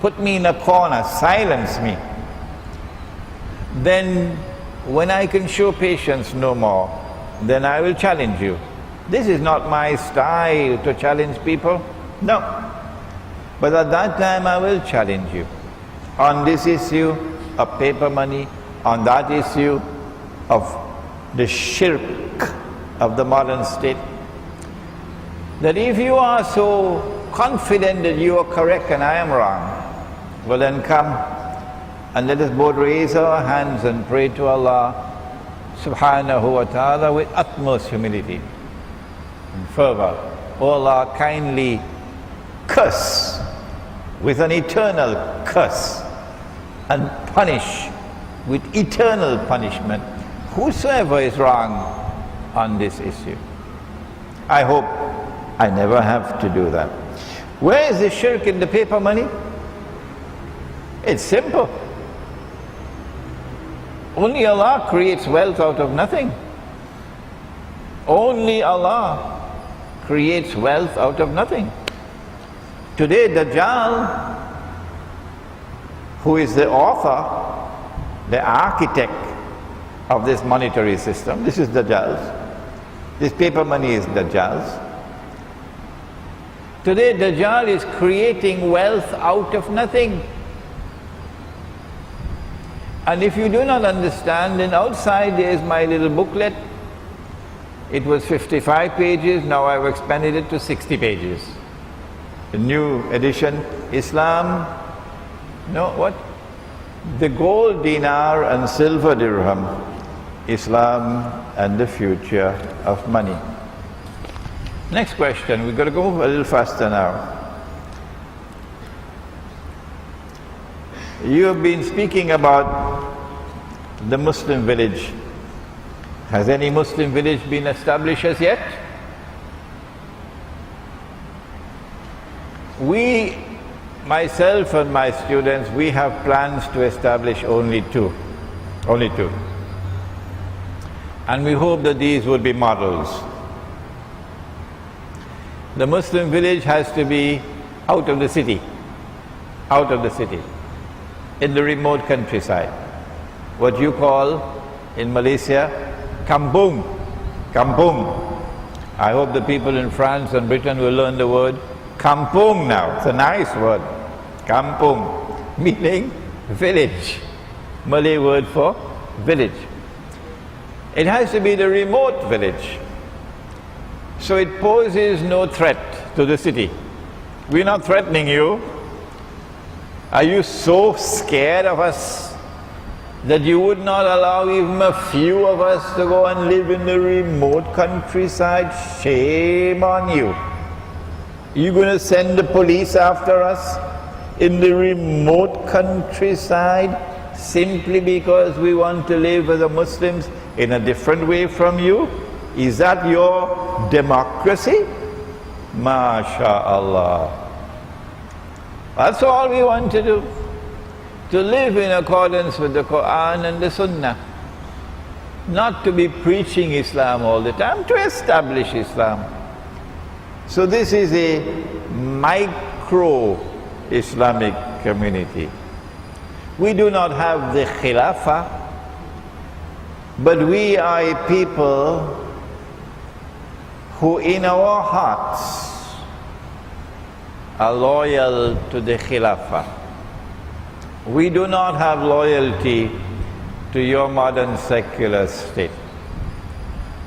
put me in a corner, silence me, then when I can show patience no more, then I will challenge you. This is not my style to challenge people, no. But at that time I will challenge you. On this issue of paper money, on that issue of the shirk of the modern state, that if you are so confident that you are correct and I am wrong, well then come and let us both raise our hands and pray to Allah subhanahu wa ta'ala with utmost humility and fervor. O Allah, kindly curse with an eternal curse and punish with eternal punishment whosoever is wrong on this issue. I hope I never have to do that. Where is the shirk in the paper money? It's simple. Only Allah creates wealth out of nothing. Only Allah creates wealth out of nothing. Today Dajjal, who is the author, the architect of this monetary system, this is Dajjal's. This paper money is Dajjal's. Today Dajjal is creating wealth out of nothing. And if you do not understand, then outside there is my little booklet. It was 55 pages, now I've expanded it to 60 pages. The new edition, Islam, no, what? The gold dinar and silver dirham, Islam and the future of money. Next question, we've got to go a little faster now. You have been speaking about the Muslim village. Has any Muslim village been established as yet? We, myself and my students, we have plans to establish only two. Only two. And we hope that these would be models. The Muslim village has to be out of the city. Out of the city. In the remote countryside. What you call in Malaysia, kampung. Kampung. I hope the people in France and Britain will learn the word kampung now. It's a nice word. Kampung. Meaning village. Malay word for village. It has to be the remote village. So it poses no threat to the city. We're not threatening you. Are you so scared of us that you would not allow even a few of us to go and live in the remote countryside? Shame on you. You're going to send the police after us in the remote countryside simply because we want to live as a Muslims in a different way from you? Is that your democracy? MashaAllah. That's all we want to do. To live in accordance with the Quran and the Sunnah. Not to be preaching Islam all the time, to establish Islam. So this is a micro-Islamic community. We do not have the Khilafah, but we are a people who in our hearts are loyal to the Khilafah. We do not have loyalty to your modern secular state.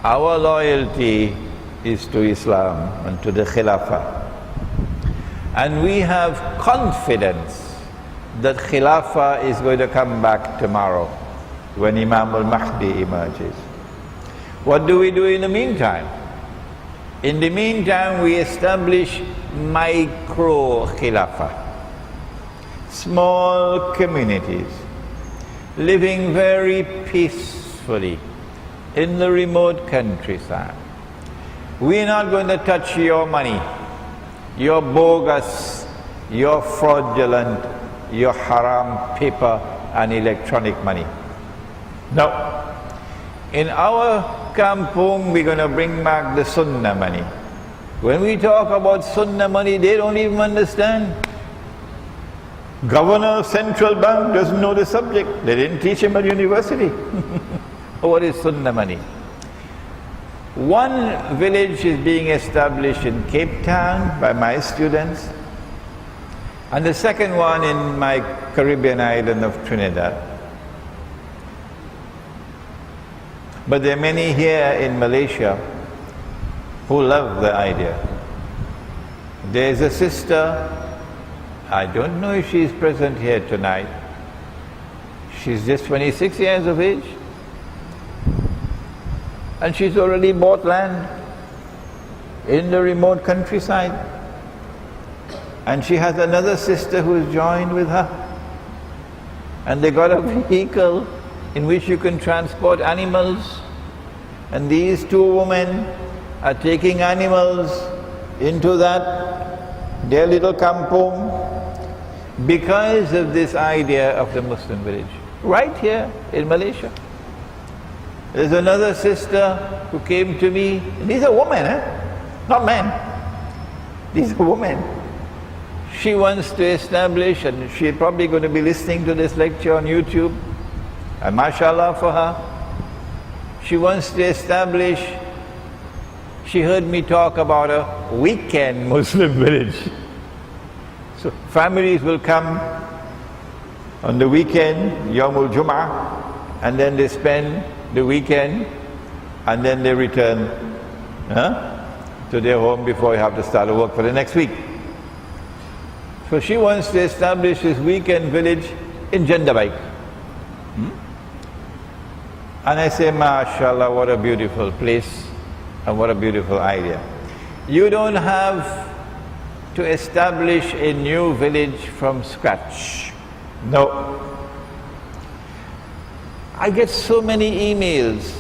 Our loyalty is to Islam and to the Khilafah. And we have confidence that Khilafah is going to come back tomorrow when Imam al-Mahdi emerges. What do we do in the meantime? In the meantime, we establish micro-Khilafah. Small communities, living very peacefully in the remote countryside. We're not going to touch your money, your bogus, your fraudulent, your haram paper and electronic money. No. In our kampung, we're going to bring back the Sunnah money. When we talk about Sunnah money, they don't even understand. Governor of Central Bank doesn't know the subject. They didn't teach him at university. What is Sunnah money? One village is being established in Cape Town by my students, and the second one in my Caribbean island of Trinidad. But there are many here in Malaysia who love the idea. There's a sister, I don't know if she's present here tonight. She's just 26 years of age. And she's already bought land in the remote countryside. And she has another sister who's joined with her. And they got a vehicle in which you can transport animals. And these two women are taking animals into their little kampung because of this idea of the Muslim village. Right here in Malaysia. There's another sister who came to me. These are women, not men. These are women. She wants to establish, and she's probably going to be listening to this lecture on YouTube, and mashallah for her. She wants to establish, she heard me talk about a weekend Muslim village. So families will come on the weekend, Yawmul Jum'ah, and then they spend the weekend, and then they return to their home before you have to start work for the next week. So she wants to establish this weekend village in Jendabai. And I say, mashallah, what a beautiful place and what a beautiful idea. You don't have to establish a new village from scratch. No. I get so many emails,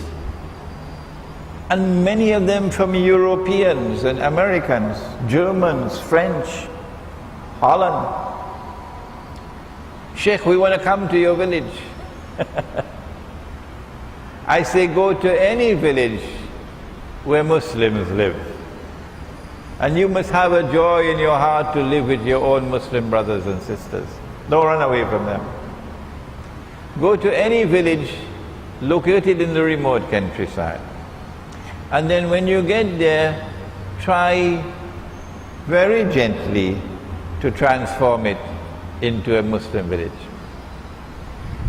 and many of them from Europeans and Americans, Germans, French, Holland. Sheikh, we want to come to your village. I say, go to any village where Muslims live. And you must have a joy in your heart to live with your own Muslim brothers and sisters. Don't run away from them. Go to any village located in the remote countryside. And then when you get there, try very gently to transform it into a Muslim village.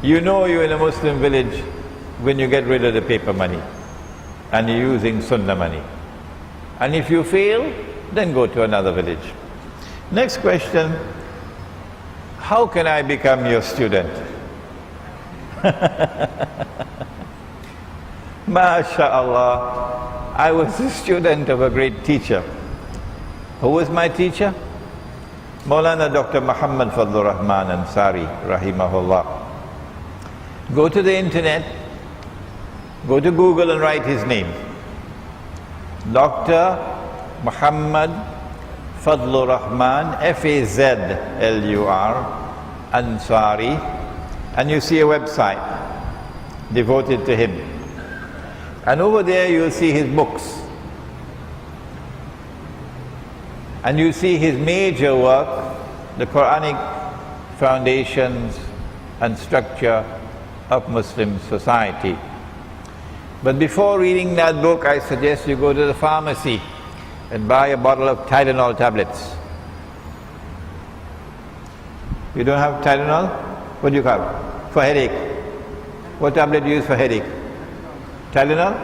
You know you're in a Muslim village when you get rid of the paper money and you're using sunnah money. And if you fail, then go to another village. Next question, how can I become your student? MashaAllah, I was a student of a great teacher. Who was my teacher? Maulana Dr. Muhammad Fadlur Rahman Ansari, rahimahullah. Go to the internet, go to Google and write his name. Dr. Muhammad Fadlur Rahman, F-A-Z-L-U-R, Ansari, and you see a website devoted to him. And over there you'll see his books. And you see his major work, the Quranic foundations and structure of Muslim society. But before reading that book, I suggest you go to the pharmacy and buy a bottle of Tylenol tablets. You don't have Tylenol? What do you have? For headache. What tablet do you use for headache? Tylenol?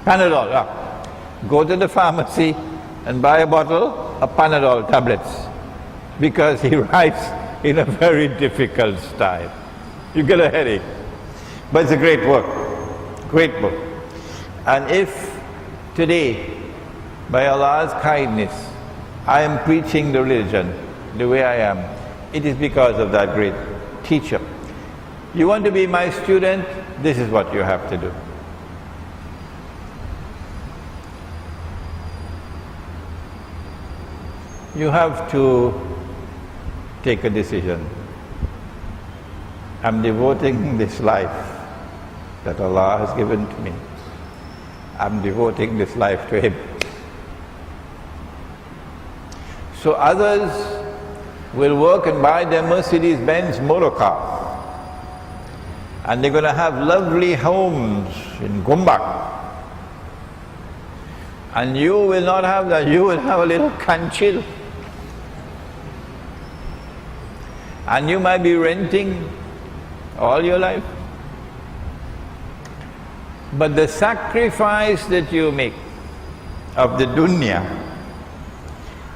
Panadol. Ah. Go to the pharmacy and buy a bottle of Panadol tablets, because he writes in a very difficult style. You get a headache. But it's a great work, great book. And if today, by Allah's kindness, I am preaching the religion the way I am, it is because of that great teacher. You want to be my student? This is what you have to do. You have to take a decision. I'm devoting this life that Allah has given to me. I'm devoting this life to Him. So others will work and buy their Mercedes-Benz motor car, and they're going to have lovely homes in Gombak. And you will not have that. You will have a little kanchil. And you might be renting all your life. But the sacrifice that you make of the dunya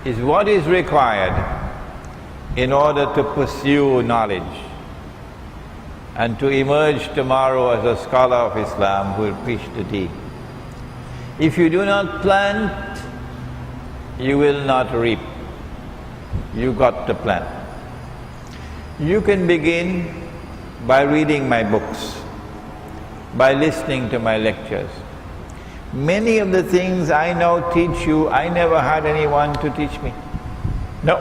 is what is required in order to pursue knowledge and to emerge tomorrow as a scholar of Islam who will preach the deen. If you do not plant, you will not reap. You got to plant. You can begin by reading my books, by listening to my lectures. Many of the things I now teach you, I never had anyone to teach me. No.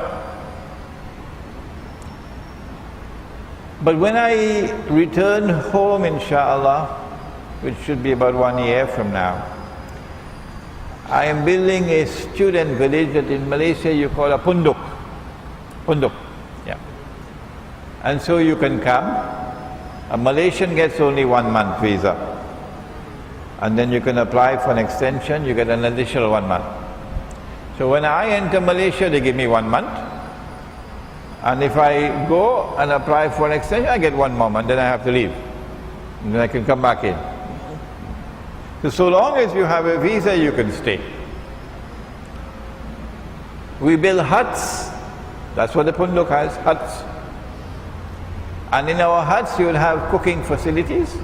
But when I return home, inshallah, which should be about 1 year from now, I am building a student village that in Malaysia you call a punduk. Punduk, yeah. And so you can come. A Malaysian gets only 1 month visa. And then you can apply for an extension, you get an additional 1 month. So when I enter Malaysia, they give me 1 month. And if I go and apply for an extension, I get 1 more month, then I have to leave. And then I can come back in. So long as you have a visa, you can stay. We build huts. That's what the Punduk has, huts. And in our huts, you will have cooking facilities.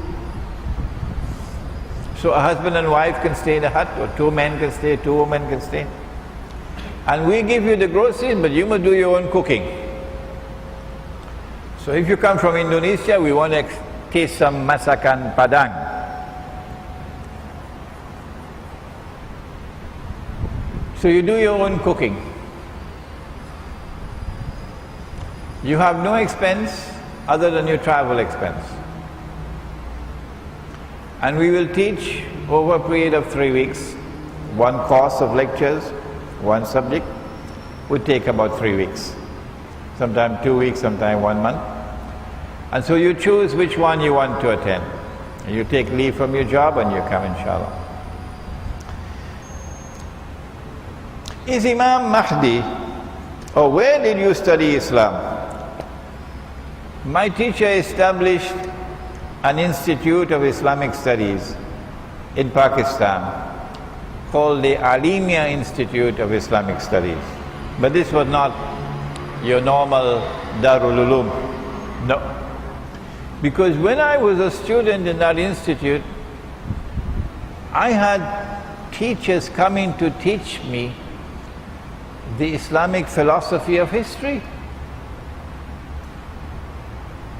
So a husband and wife can stay in a hut, or 2 men can stay, 2 women can stay. And we give you the groceries, but you must do your own cooking. So if you come from Indonesia, we want to taste some masakan Padang. So you do your own cooking. You have no expense other than your travel expense. And we will teach over a period of 3 weeks. One course of lectures, one subject, would take about 3 weeks. Sometimes 2 weeks, sometimes 1 month. And so you choose which one you want to attend. You take leave from your job and you come, inshallah. Is Imam Mahdi, or where did you study Islam? My teacher established an institute of Islamic studies in Pakistan called the Alimiya Institute of Islamic Studies. But this was not your normal Darul Uloom. No. Because when I was a student in that institute, I had teachers coming to teach me the Islamic philosophy of history.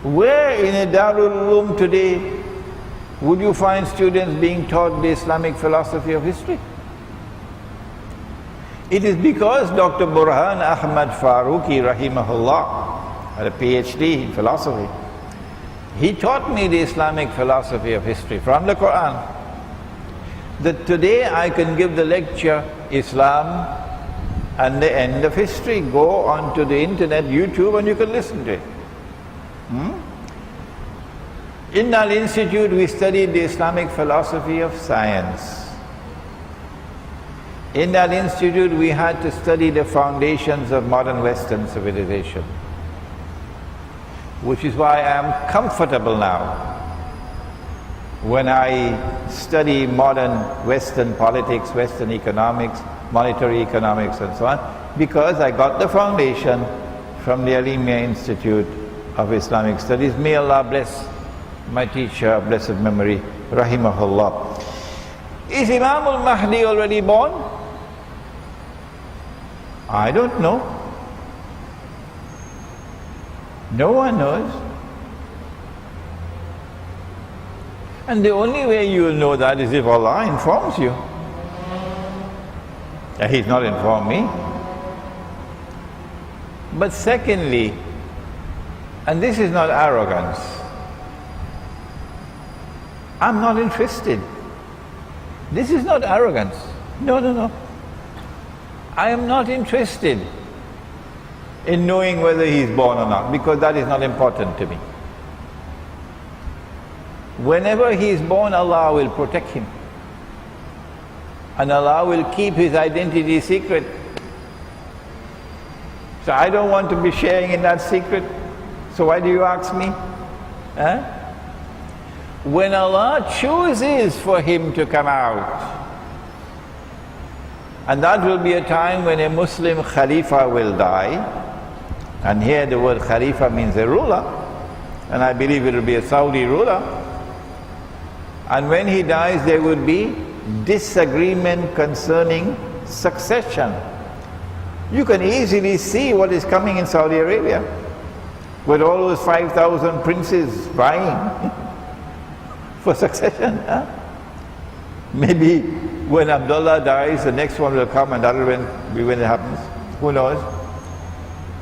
Where in a Darul Uloom today would you find students being taught the Islamic philosophy of history? It is because Dr. Burhan Ahmad Farooqi rahimahullah had a PhD in philosophy. He taught me the Islamic philosophy of history from the Quran. That today I can give the lecture Islam and the end of history. Go onto the internet, YouTube, and you can listen to it. In our institute we studied the Islamic philosophy of science. In that institute we had to study the foundations of modern Western civilization. Which is why I am comfortable now when I study modern Western politics, Western economics, monetary economics and so on, because I got the foundation from the Alimiya Institute of Islamic Studies. May Allah bless my teacher of blessed memory, rahimahullah. Is Imam al-Mahdi already born? I don't know. No one knows. And the only way you will know that is if Allah informs you. He's not informed me. But secondly, and this is not arrogance, I'm not interested. This is not arrogance. No, no, no. I am not interested in knowing whether he is born or not, because that is not important to me. Whenever he is born, Allah will protect him. And Allah will keep his identity secret. So I don't want to be sharing in that secret. So why do you ask me? When Allah chooses for him to come out, and that will be a time when a Muslim Khalifa will die, and here the word Khalifa means a ruler, and I believe it will be a Saudi ruler, and when he dies there would be disagreement concerning succession. You can easily see what is coming in Saudi Arabia, with all those 5,000 princes vying for succession. Maybe when Abdullah dies, the next one will come, and that will be when it happens. Who knows?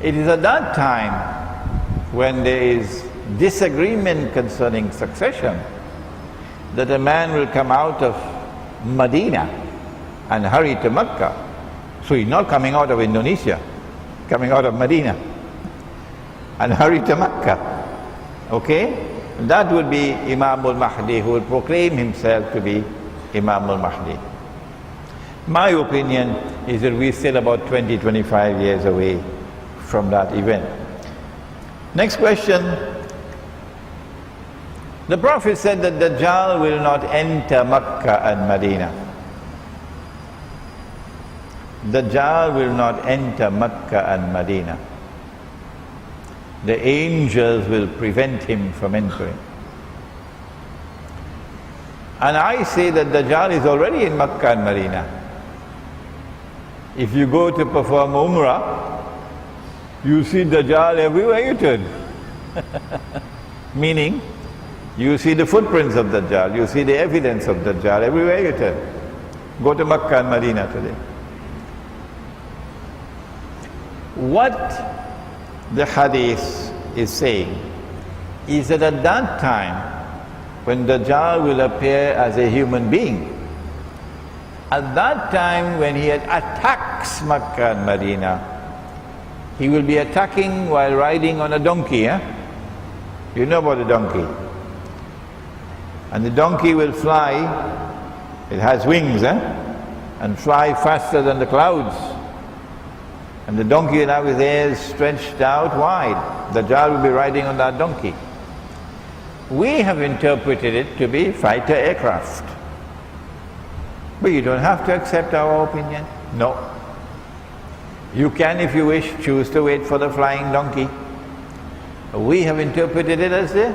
It is at that time when there is disagreement concerning succession that a man will come out of Medina and hurry to Mecca. So he's not coming out of Indonesia, coming out of Medina and hurry to Mecca. Okay? That would be Imam al-Mahdi, who will proclaim himself to be Imam al-Mahdi. My opinion is that we're still about 20-25 years away from that event. Next question. The Prophet said that Dajjal will not enter Mecca and Medina. Dajjal will not enter Mecca and Medina. The angels will prevent him from entering. And I say that Dajjal is already in Mecca and Medina. If you go to perform Umrah, you see Dajjal everywhere you turn. Meaning, you see the footprints of Dajjal, you see the evidence of Dajjal everywhere you turn. Go to Makkah and Medina today. What the hadith is saying is that at that time, when Dajjal will appear as a human being, at that time when he attacks Makkah and Medina, he will be attacking while riding on a donkey. You know about a donkey. And the donkey will fly, it has wings, and fly faster than the clouds. And the donkey will have his ears stretched out wide. Dajjal will be riding on that donkey. We have interpreted it to be fighter aircraft. But you don't have to accept our opinion. No. You can, if you wish, choose to wait for the flying donkey. We have interpreted it as the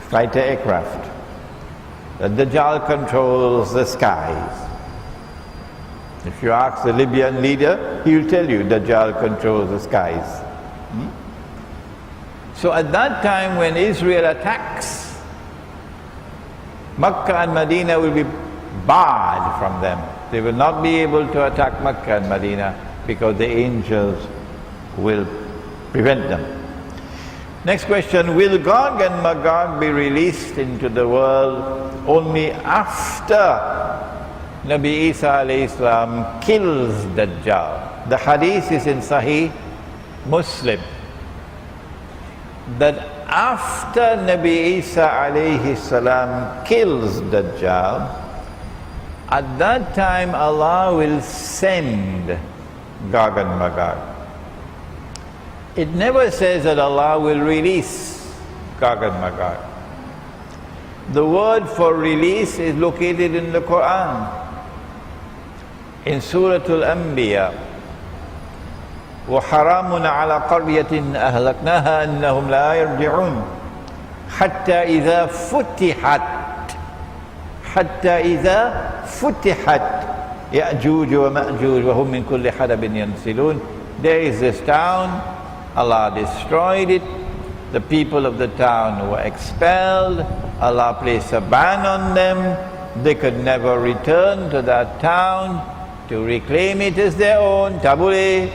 fighter aircraft. The Dajjal controls the skies. If you ask the Libyan leader, he'll tell you Dajjal controls the skies. So at that time when Israel attacks, Makkah and Medina will be barred from them. They will not be able to attack Makkah and Medina because the angels will prevent them. Next question, will Gog and Magog be released into the world only after Nabi Isa alayhi salam kills Dajjal? The hadith is in Sahih Muslim that after Nabi Isa alayhi salam kills Dajjal, at that time Allah will send Gog and Magog. It never says that Allah will release Gog and Magog. The word for release is located in the Quran. In Surah Al-Anbiya, وَحَرَامٌ عَلَى قَرْيَةٍ أَهْلَكْنَاهَا أَنَّهُمْ لَا يَرْجِعُونَ حَتَّى إِذَا فُتِحَتْ يَأْجُوجُ وَمَأْجُوجُ وَهُمْ مِنْ كُلِّ حَدَبٍ يَنْسِلُونَ. There is this town, Allah destroyed it, the people of the town were expelled, Allah placed a ban on them, they could never return to that town to reclaim it as their own, tabule,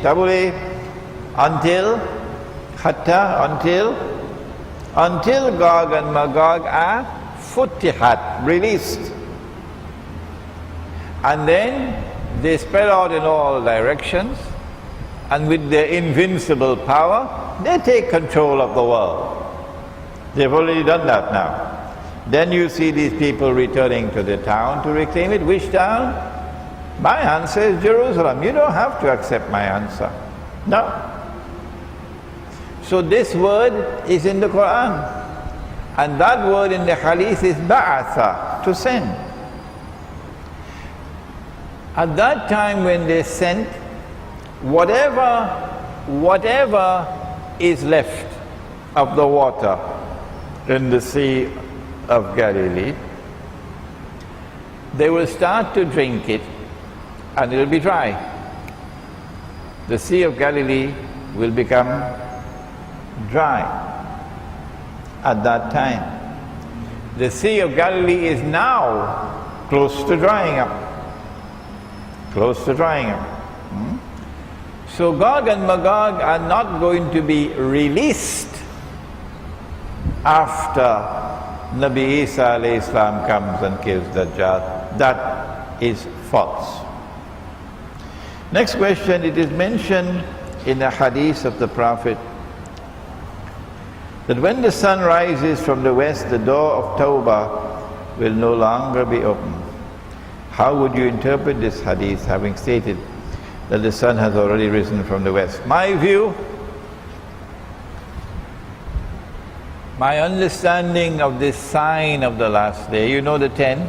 until Gog and Magog are futihat, released. And then they spread out in all directions, and with their invincible power, they take control of the world. They've already done that now. Then you see these people returning to the town to reclaim it. Which town? My answer is Jerusalem. You don't have to accept my answer. No. So this word is in the Quran. And that word in the hadith is ba'atha, to send. At that time when they sent, whatever is left of the water in the Sea of Galilee, they will start to drink it and it will be dry. The Sea of Galilee will become dry at that time. The Sea of Galilee is now close to drying up. So Gog and Magog are not going to be released after Nabi Isa alayhi salam comes and kills Dajjal. That is false. Next question, it is mentioned in the hadith of the Prophet that when the sun rises from the west, the door of Tawbah will no longer be open. How would you interpret this hadith, having stated that the sun has already risen from the west? My view, my understanding of this sign of the last day, you know the 10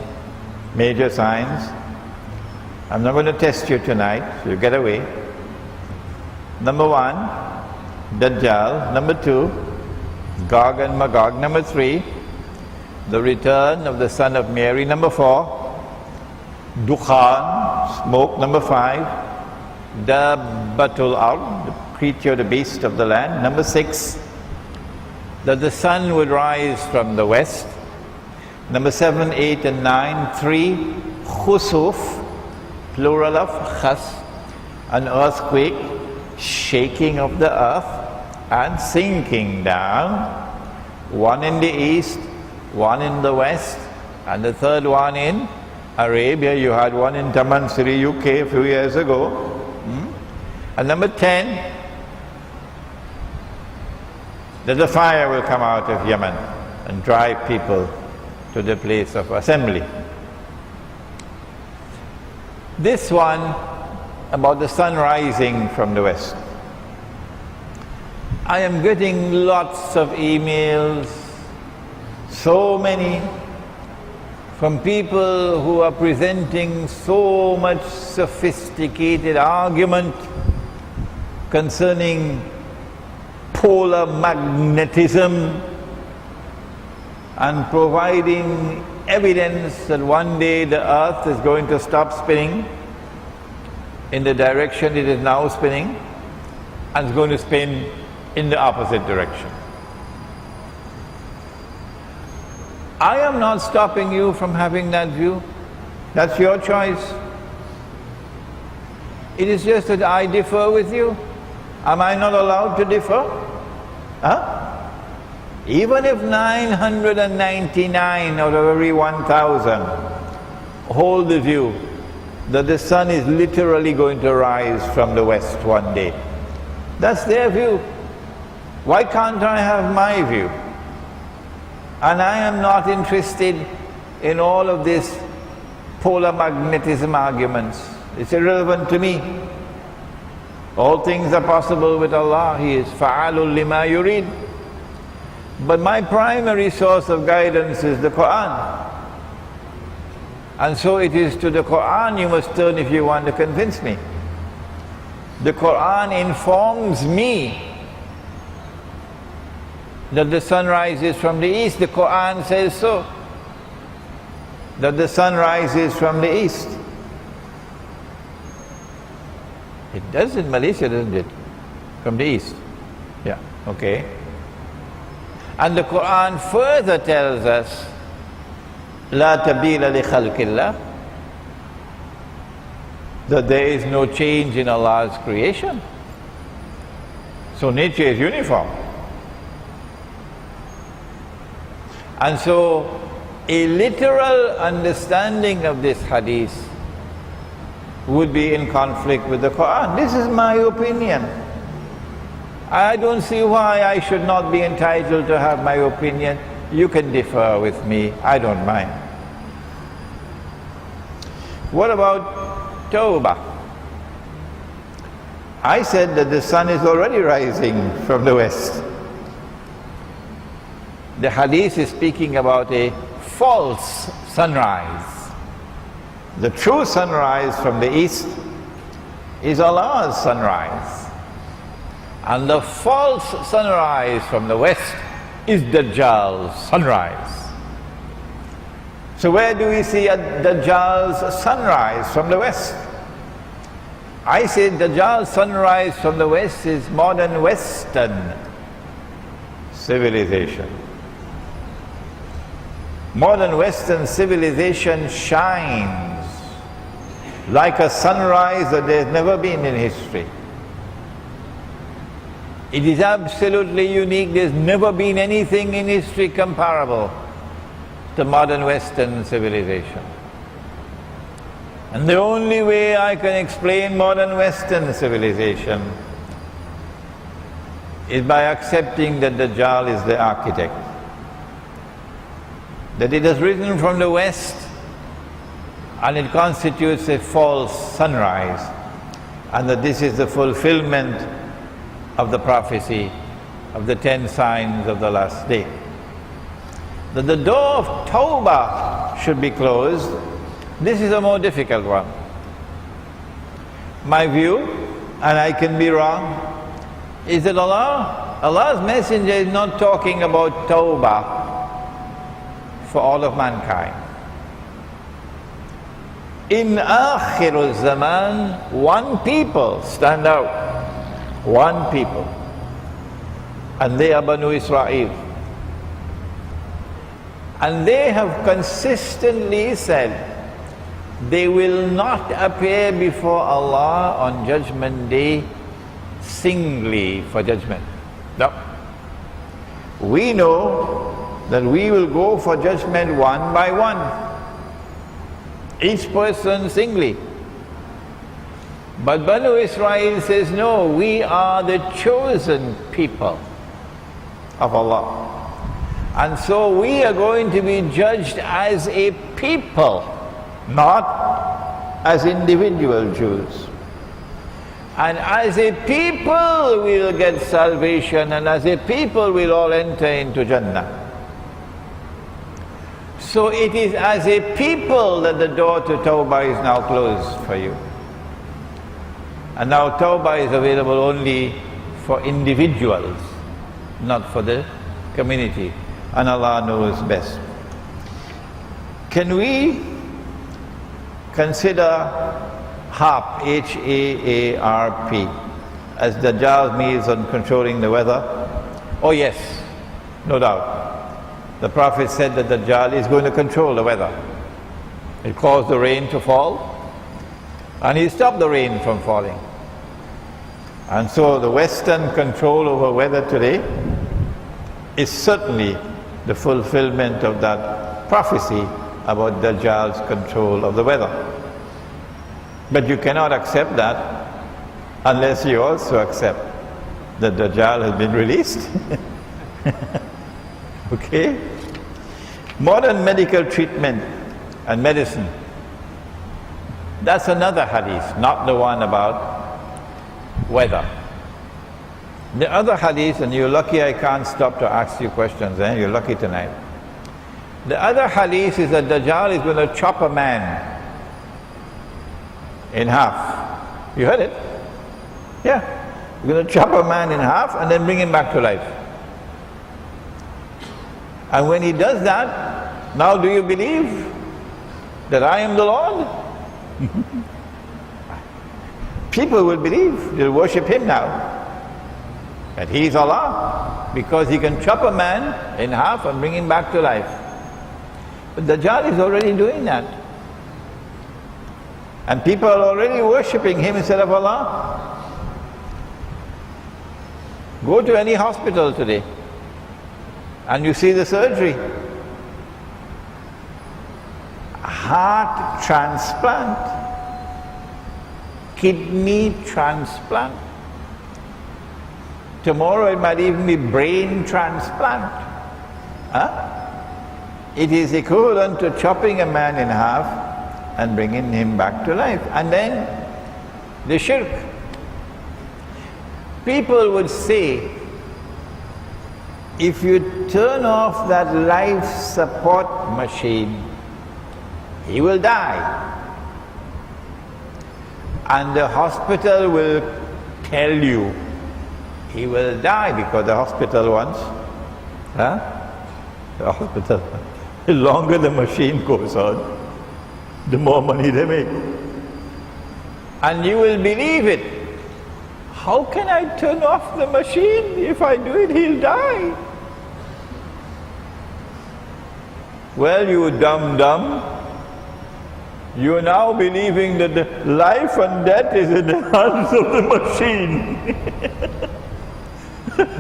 major signs. I'm not going to test you tonight, so you get away. Number 1, Dajjal. Number 2, Gog and Magog. Number 3, the return of the son of Mary. Number 4, Dukhan, smoke. Number 5, Dabbatul Ard, the creature, the beast of the land. Number 6, that the sun would rise from the west. Number 7, 8 and 9. 3, khusuf, plural of khas, an earthquake, shaking of the earth and sinking down. One in the east, one in the west, and the third one in Arabia. You had one in Tamansiri, UK a few years ago. And number 10, that the fire will come out of Yemen and drive people to the place of assembly. This one about the sun rising from the west. I am getting lots of emails, so many, from people who are presenting so much sophisticated argument concerning polar magnetism and providing evidence that one day the earth is going to stop spinning in the direction it is now spinning and is going to spin in the opposite direction. I am not stopping you from having that view. That's your choice. It is just that I differ with you. Am I not allowed to differ? Huh? Even if 999 out of every 1,000 hold the view that the sun is literally going to rise from the west one day, that's their view. Why can't I have my view? And I am not interested in all of this polar magnetism arguments. It's irrelevant to me. All things are possible with Allah. He is fa'alul lima yurid. But my primary source of guidance is the Quran. And so it is to the Quran you must turn if you want to convince me. The Quran informs me that the sun rises from the east. The Quran says so, that the sun rises from the east. It does in Malaysia, doesn't it? From the east. Yeah, okay. And the Quran further tells us, La tabila li khalqillah, that there is no change in Allah's creation. So nature is uniform. And so a literal understanding of this hadith would be in conflict with the Quran. This is my opinion. I don't see why I should not be entitled to have my opinion. You can differ with me, I don't mind. What about Tawbah? I said that the sun is already rising from the west. The hadith is speaking about a false sunrise. The true sunrise from the east is Allah's sunrise. And the false sunrise from the west is Dajjal's sunrise. So where do we see a Dajjal's sunrise from the west? I say Dajjal's sunrise from the west is modern Western civilization. Modern Western civilization shines like a sunrise that there's never been in history. It is absolutely unique. There's never been anything in history comparable to modern Western civilization. And the only way I can explain modern Western civilization is by accepting that Dajjal is the architect. That it has risen from the west and it constitutes a false sunrise, and that this is the fulfillment of the prophecy of the 10 signs of the last day. That the door of Tawbah should be closed, this is a more difficult one. My view, and I can be wrong, is that Allah's messenger is not talking about Tawbah for all of mankind. In Akhirul Zaman, one people stand out. One people. And they are Banu Israel. And they have consistently said they will not appear before Allah on Judgment Day singly for judgment. No. We know that we will go for judgment one by one, each person singly. But Banu Israel says, no, we are the chosen people of Allah. And so we are going to be judged as a people, not as individual Jews. And as a people we will get salvation, and as a people we'll all enter into Jannah. So it is as a people that the door to Tawbah is now closed for you. And now Tawbah is available only for individuals, not for the community. And Allah knows best. Can we consider HAARP, H-A-A-R-P, as Dajjal's means on controlling the weather? Oh yes, no doubt. The Prophet said that Dajjal is going to control the weather. He caused the rain to fall, and he stopped the rain from falling. And so the Western control over weather today is certainly the fulfillment of that prophecy about Dajjal's control of the weather. But you cannot accept that unless you also accept that Dajjal has been released. Okay? Modern medical treatment and medicine. That's another hadith, not the one about weather. The other hadith, and you're lucky I can't stop to ask you questions, you're lucky tonight. The other hadith is that Dajjal is going to chop a man in half. You heard it? Yeah. He's going to chop a man in half and then bring him back to life. And when he does that, now do you believe that I am the Lord? People will believe, they'll worship him now, that he is Allah, because he can chop a man in half and bring him back to life. But Dajjal is already doing that. And people are already worshipping him instead of Allah. Go to any hospital today and you see the surgery. Heart transplant, kidney transplant. Tomorrow it might even be brain transplant. It is equivalent to chopping a man in half and bringing him back to life. And then the shirk. People would say, if you turn off that life support machine, he will die. And the hospital will tell you he will die, because the hospital wants, the hospital, the longer the machine goes on, the more money they make. And you will believe it. How can I turn off the machine? If I do it, he'll die. Well, you dumb. You are now believing that the life and death is in the hands of the machine.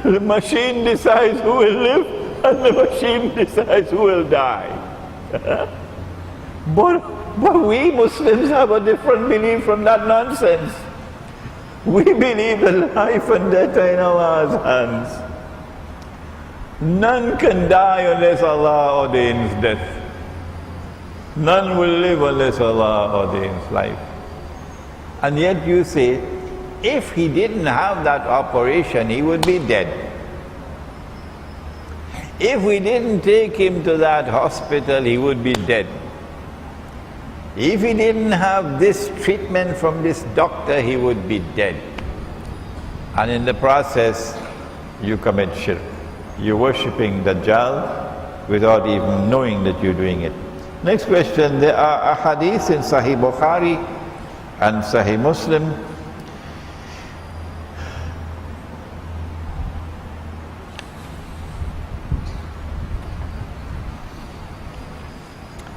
The machine decides who will live, and the machine decides who will die. But we Muslims have a different belief from that nonsense. We believe that life and death are in Allah's hands. None can die unless Allah ordains death. None will live unless Allah ordains life. And yet you say, if he didn't have that operation, he would be dead. If we didn't take him to that hospital, he would be dead. If he didn't have this treatment from this doctor, he would be dead. And in the process, you commit shirk. You're worshipping Dajjal without even knowing that you're doing it. Next question, there are ahadith in Sahih Bukhari and Sahih Muslim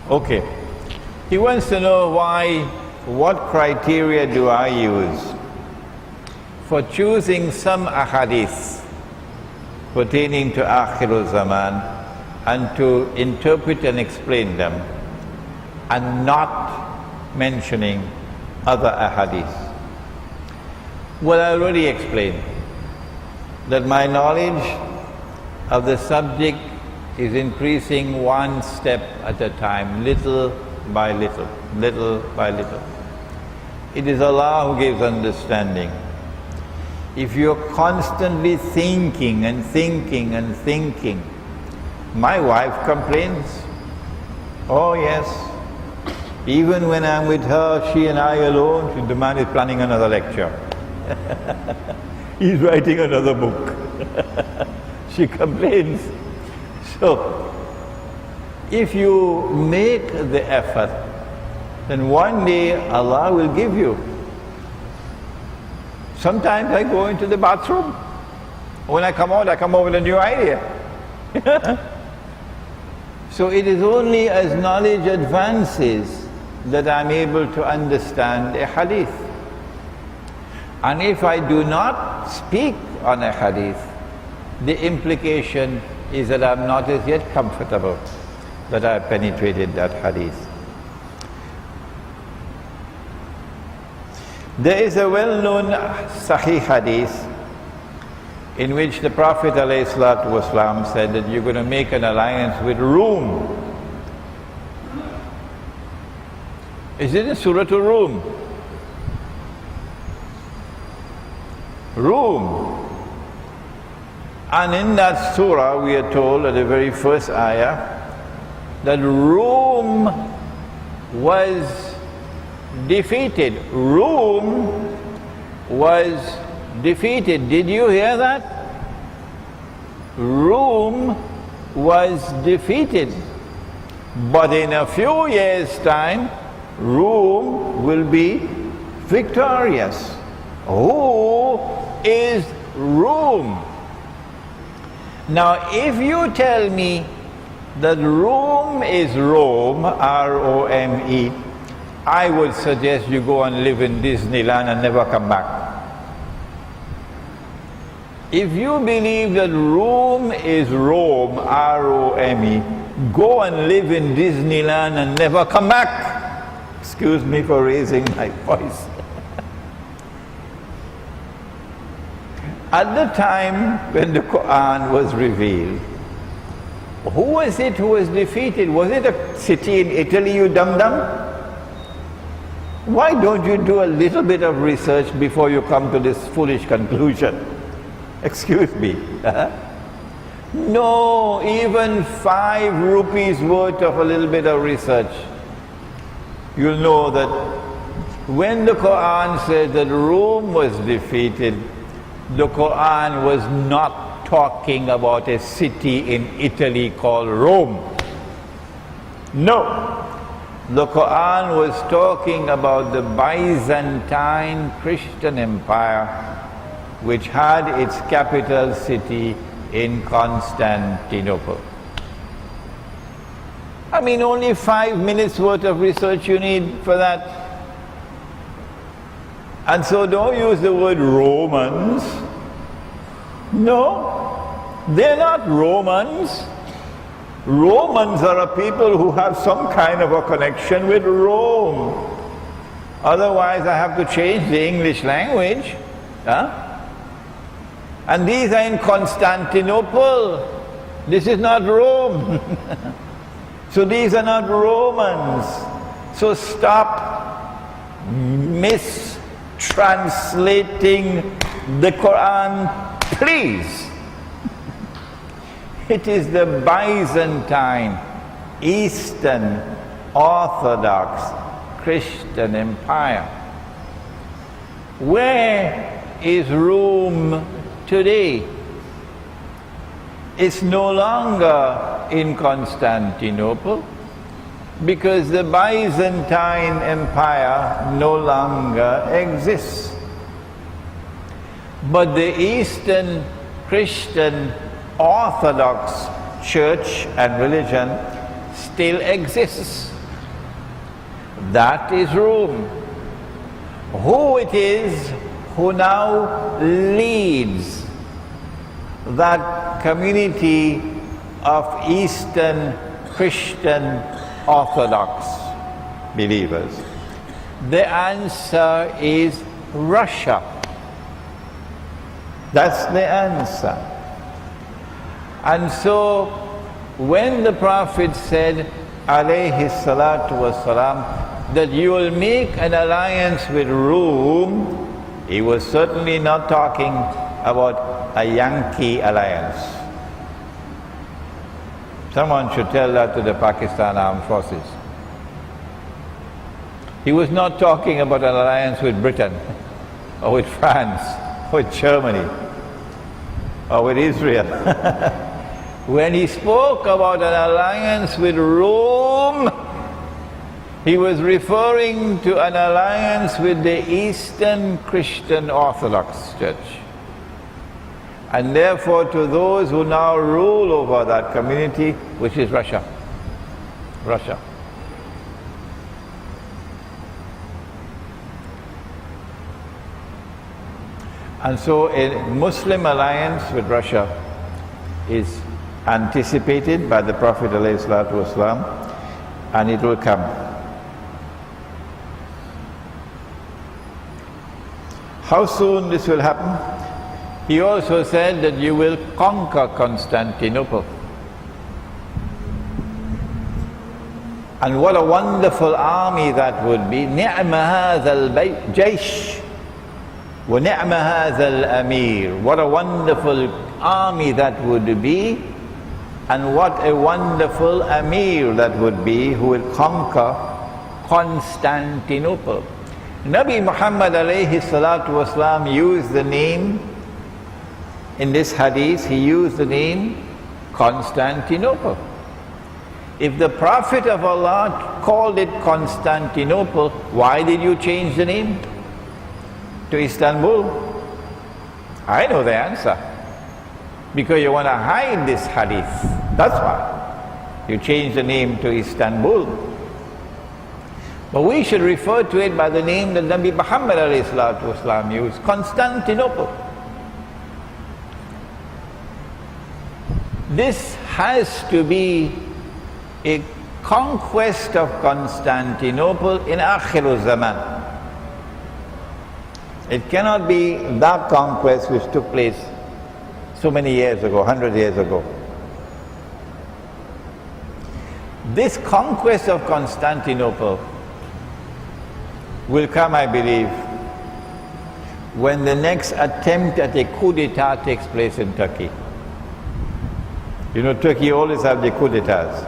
Okay. He wants to know what criteria do I use for choosing some ahadith pertaining to Akhirul Zaman and to interpret and explain them and not mentioning other ahadith. Well, I already explained that my knowledge of the subject is increasing one step at a time, little by little, little by little. It is Allah who gives understanding. If you're constantly thinking and thinking and thinking, my wife complains. Oh yes, even when I'm with her, she and I alone, the man is planning another lecture. He's writing another book. She complains. So, if you make the effort, then one day Allah will give you. Sometimes I go into the bathroom. When I come out with a new idea. So it is only as knowledge advances that I'm able to understand a hadith. And if I do not speak on a hadith, the implication is that I'm not as yet comfortable that I penetrated that hadith. There is a well-known Sahih hadith in which the Prophet ﷺ said that you're going to make an alliance with Rum. Is it in Surah Rum? Rum. And in that surah we are told at the very first ayah that Rum was defeated. Rum was defeated. Did you hear that? Rum was defeated. But in a few years' time, Rum will be victorious. Who is Rum? Now, if you tell me that Rome is Rome, R-O-M-E, I would suggest you go and live in Disneyland and never come back. If you believe that Rome is Rome, R-O-M-E, go and live in Disneyland and never come back. Excuse me for raising my voice. At the time when the Quran was revealed, who was it who was defeated? Was it a city in Italy, you dum-dum? Why don't you do a little bit of research before you come to this foolish conclusion? Excuse me. No, even 5 rupees worth of a little bit of research. You'll know that when the Quran said that Rome was defeated, the Quran was not talking about a city in Italy called Rome. No. The Quran was talking about the Byzantine Christian Empire, which had its capital city in Constantinople. I mean, only 5 minutes worth of research you need for that. And so don't use the word Romans. No, they're not Romans. Romans are a people who have some kind of a connection with Rome. Otherwise I have to change the English language. And these are in Constantinople. This is not Rome. So these are not Romans. So stop mistranslating the Quran, please. It is the Byzantine, Eastern, Orthodox Christian Empire. Where is Rome today? It's no longer in Constantinople because the Byzantine Empire no longer exists. But the Eastern Christian Orthodox Church and religion still exists. that is Rome. Who it is who now leads that community of Eastern Christian Orthodox believers? The answer is Russia. That's the answer. And so when the Prophet said, alayhi salatu wasalam, that you will make an alliance with Rome, he was certainly not talking about a Yankee alliance. Someone should tell that to the Pakistan Armed Forces. He was not talking about an alliance with Britain, or with France, or with Germany, or with Israel. When he spoke about an alliance with Rome, he was referring to an alliance with the Eastern Christian Orthodox Church. And therefore to those who now rule over that community, which is Russia. Russia. And so a Muslim alliance with Russia is anticipated by the Prophet ﷺ, and it will come. How soon this will happen? He also said that you will conquer Constantinople. And what a wonderful army that would be. نِعْمَ هَذَا الْجَيْشِ وَنِعْمَ هَذَا الْأَمِيرُ. What a wonderful army that would be, and what a wonderful Amir that would be who will conquer Constantinople. Nabi Muhammad alayhi salatu wasalam used the name, in this hadith, he used the name Constantinople. If the Prophet of Allah called it Constantinople, why did you change the name to Istanbul? I know the answer. Because you want to hide this hadith. That's why you change the name to Istanbul. But we should refer to it by the name that Nabi Muhammad ﷺ used, Constantinople. This has to be a conquest of Constantinople in Akhirul Zaman. It cannot be that conquest which took place so many years ago, 100 years ago. This conquest of Constantinople will come, I believe, when the next attempt at a coup d'etat takes place in Turkey. You know, Turkey always have the coup d'etats.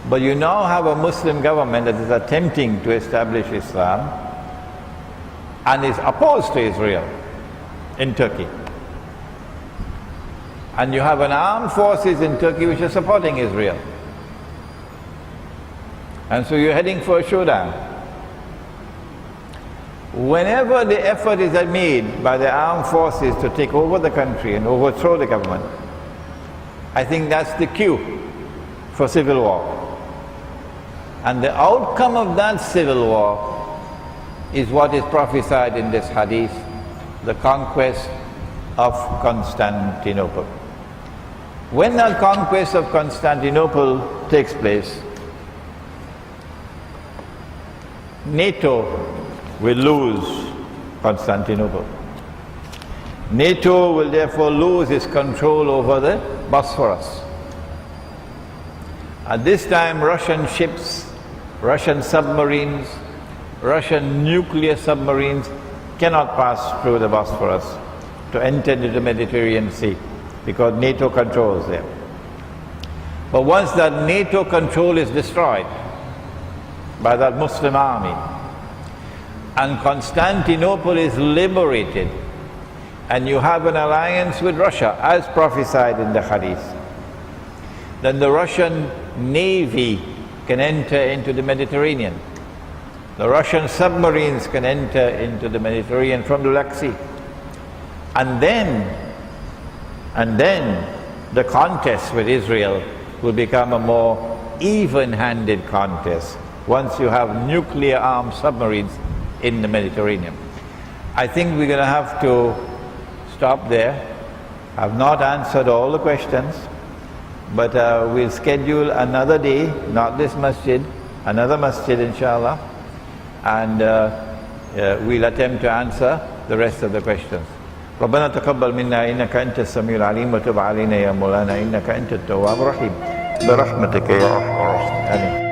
But you now have a Muslim government that is attempting to establish Islam and is opposed to Israel in Turkey. And you have an armed forces in Turkey which are supporting Israel. And so you're heading for a showdown. Whenever the effort is made by the armed forces to take over the country and overthrow the government, I think that's the cue for civil war. And the outcome of that civil war is what is prophesied in this hadith, the conquest of Constantinople. When that conquest of Constantinople takes place, NATO will lose Constantinople. NATO will therefore lose its control over the Bosphorus. At this time, Russian ships, Russian submarines, Russian nuclear submarines cannot pass through the Bosphorus to enter into the Mediterranean Sea, because NATO controls them. But once that NATO control is destroyed by that Muslim army, and Constantinople is liberated, and you have an alliance with Russia, as prophesied in the hadith, then the Russian navy can enter into the Mediterranean. The Russian submarines can enter into the Mediterranean from the Black Sea. And then the contest with Israel will become a more even-handed contest once you have nuclear armed submarines in the Mediterranean. I think we're going to have to stop there. I've not answered all the questions, but we'll schedule another day, not this masjid, another masjid inshallah, and we'll attempt to answer the rest of the questions. ربنا تقبل منا إنك أنت السميع العليم وتب علينا يا مولانا إنك أنت التواب الرحيم برحمتك يا أرحم الراحمين.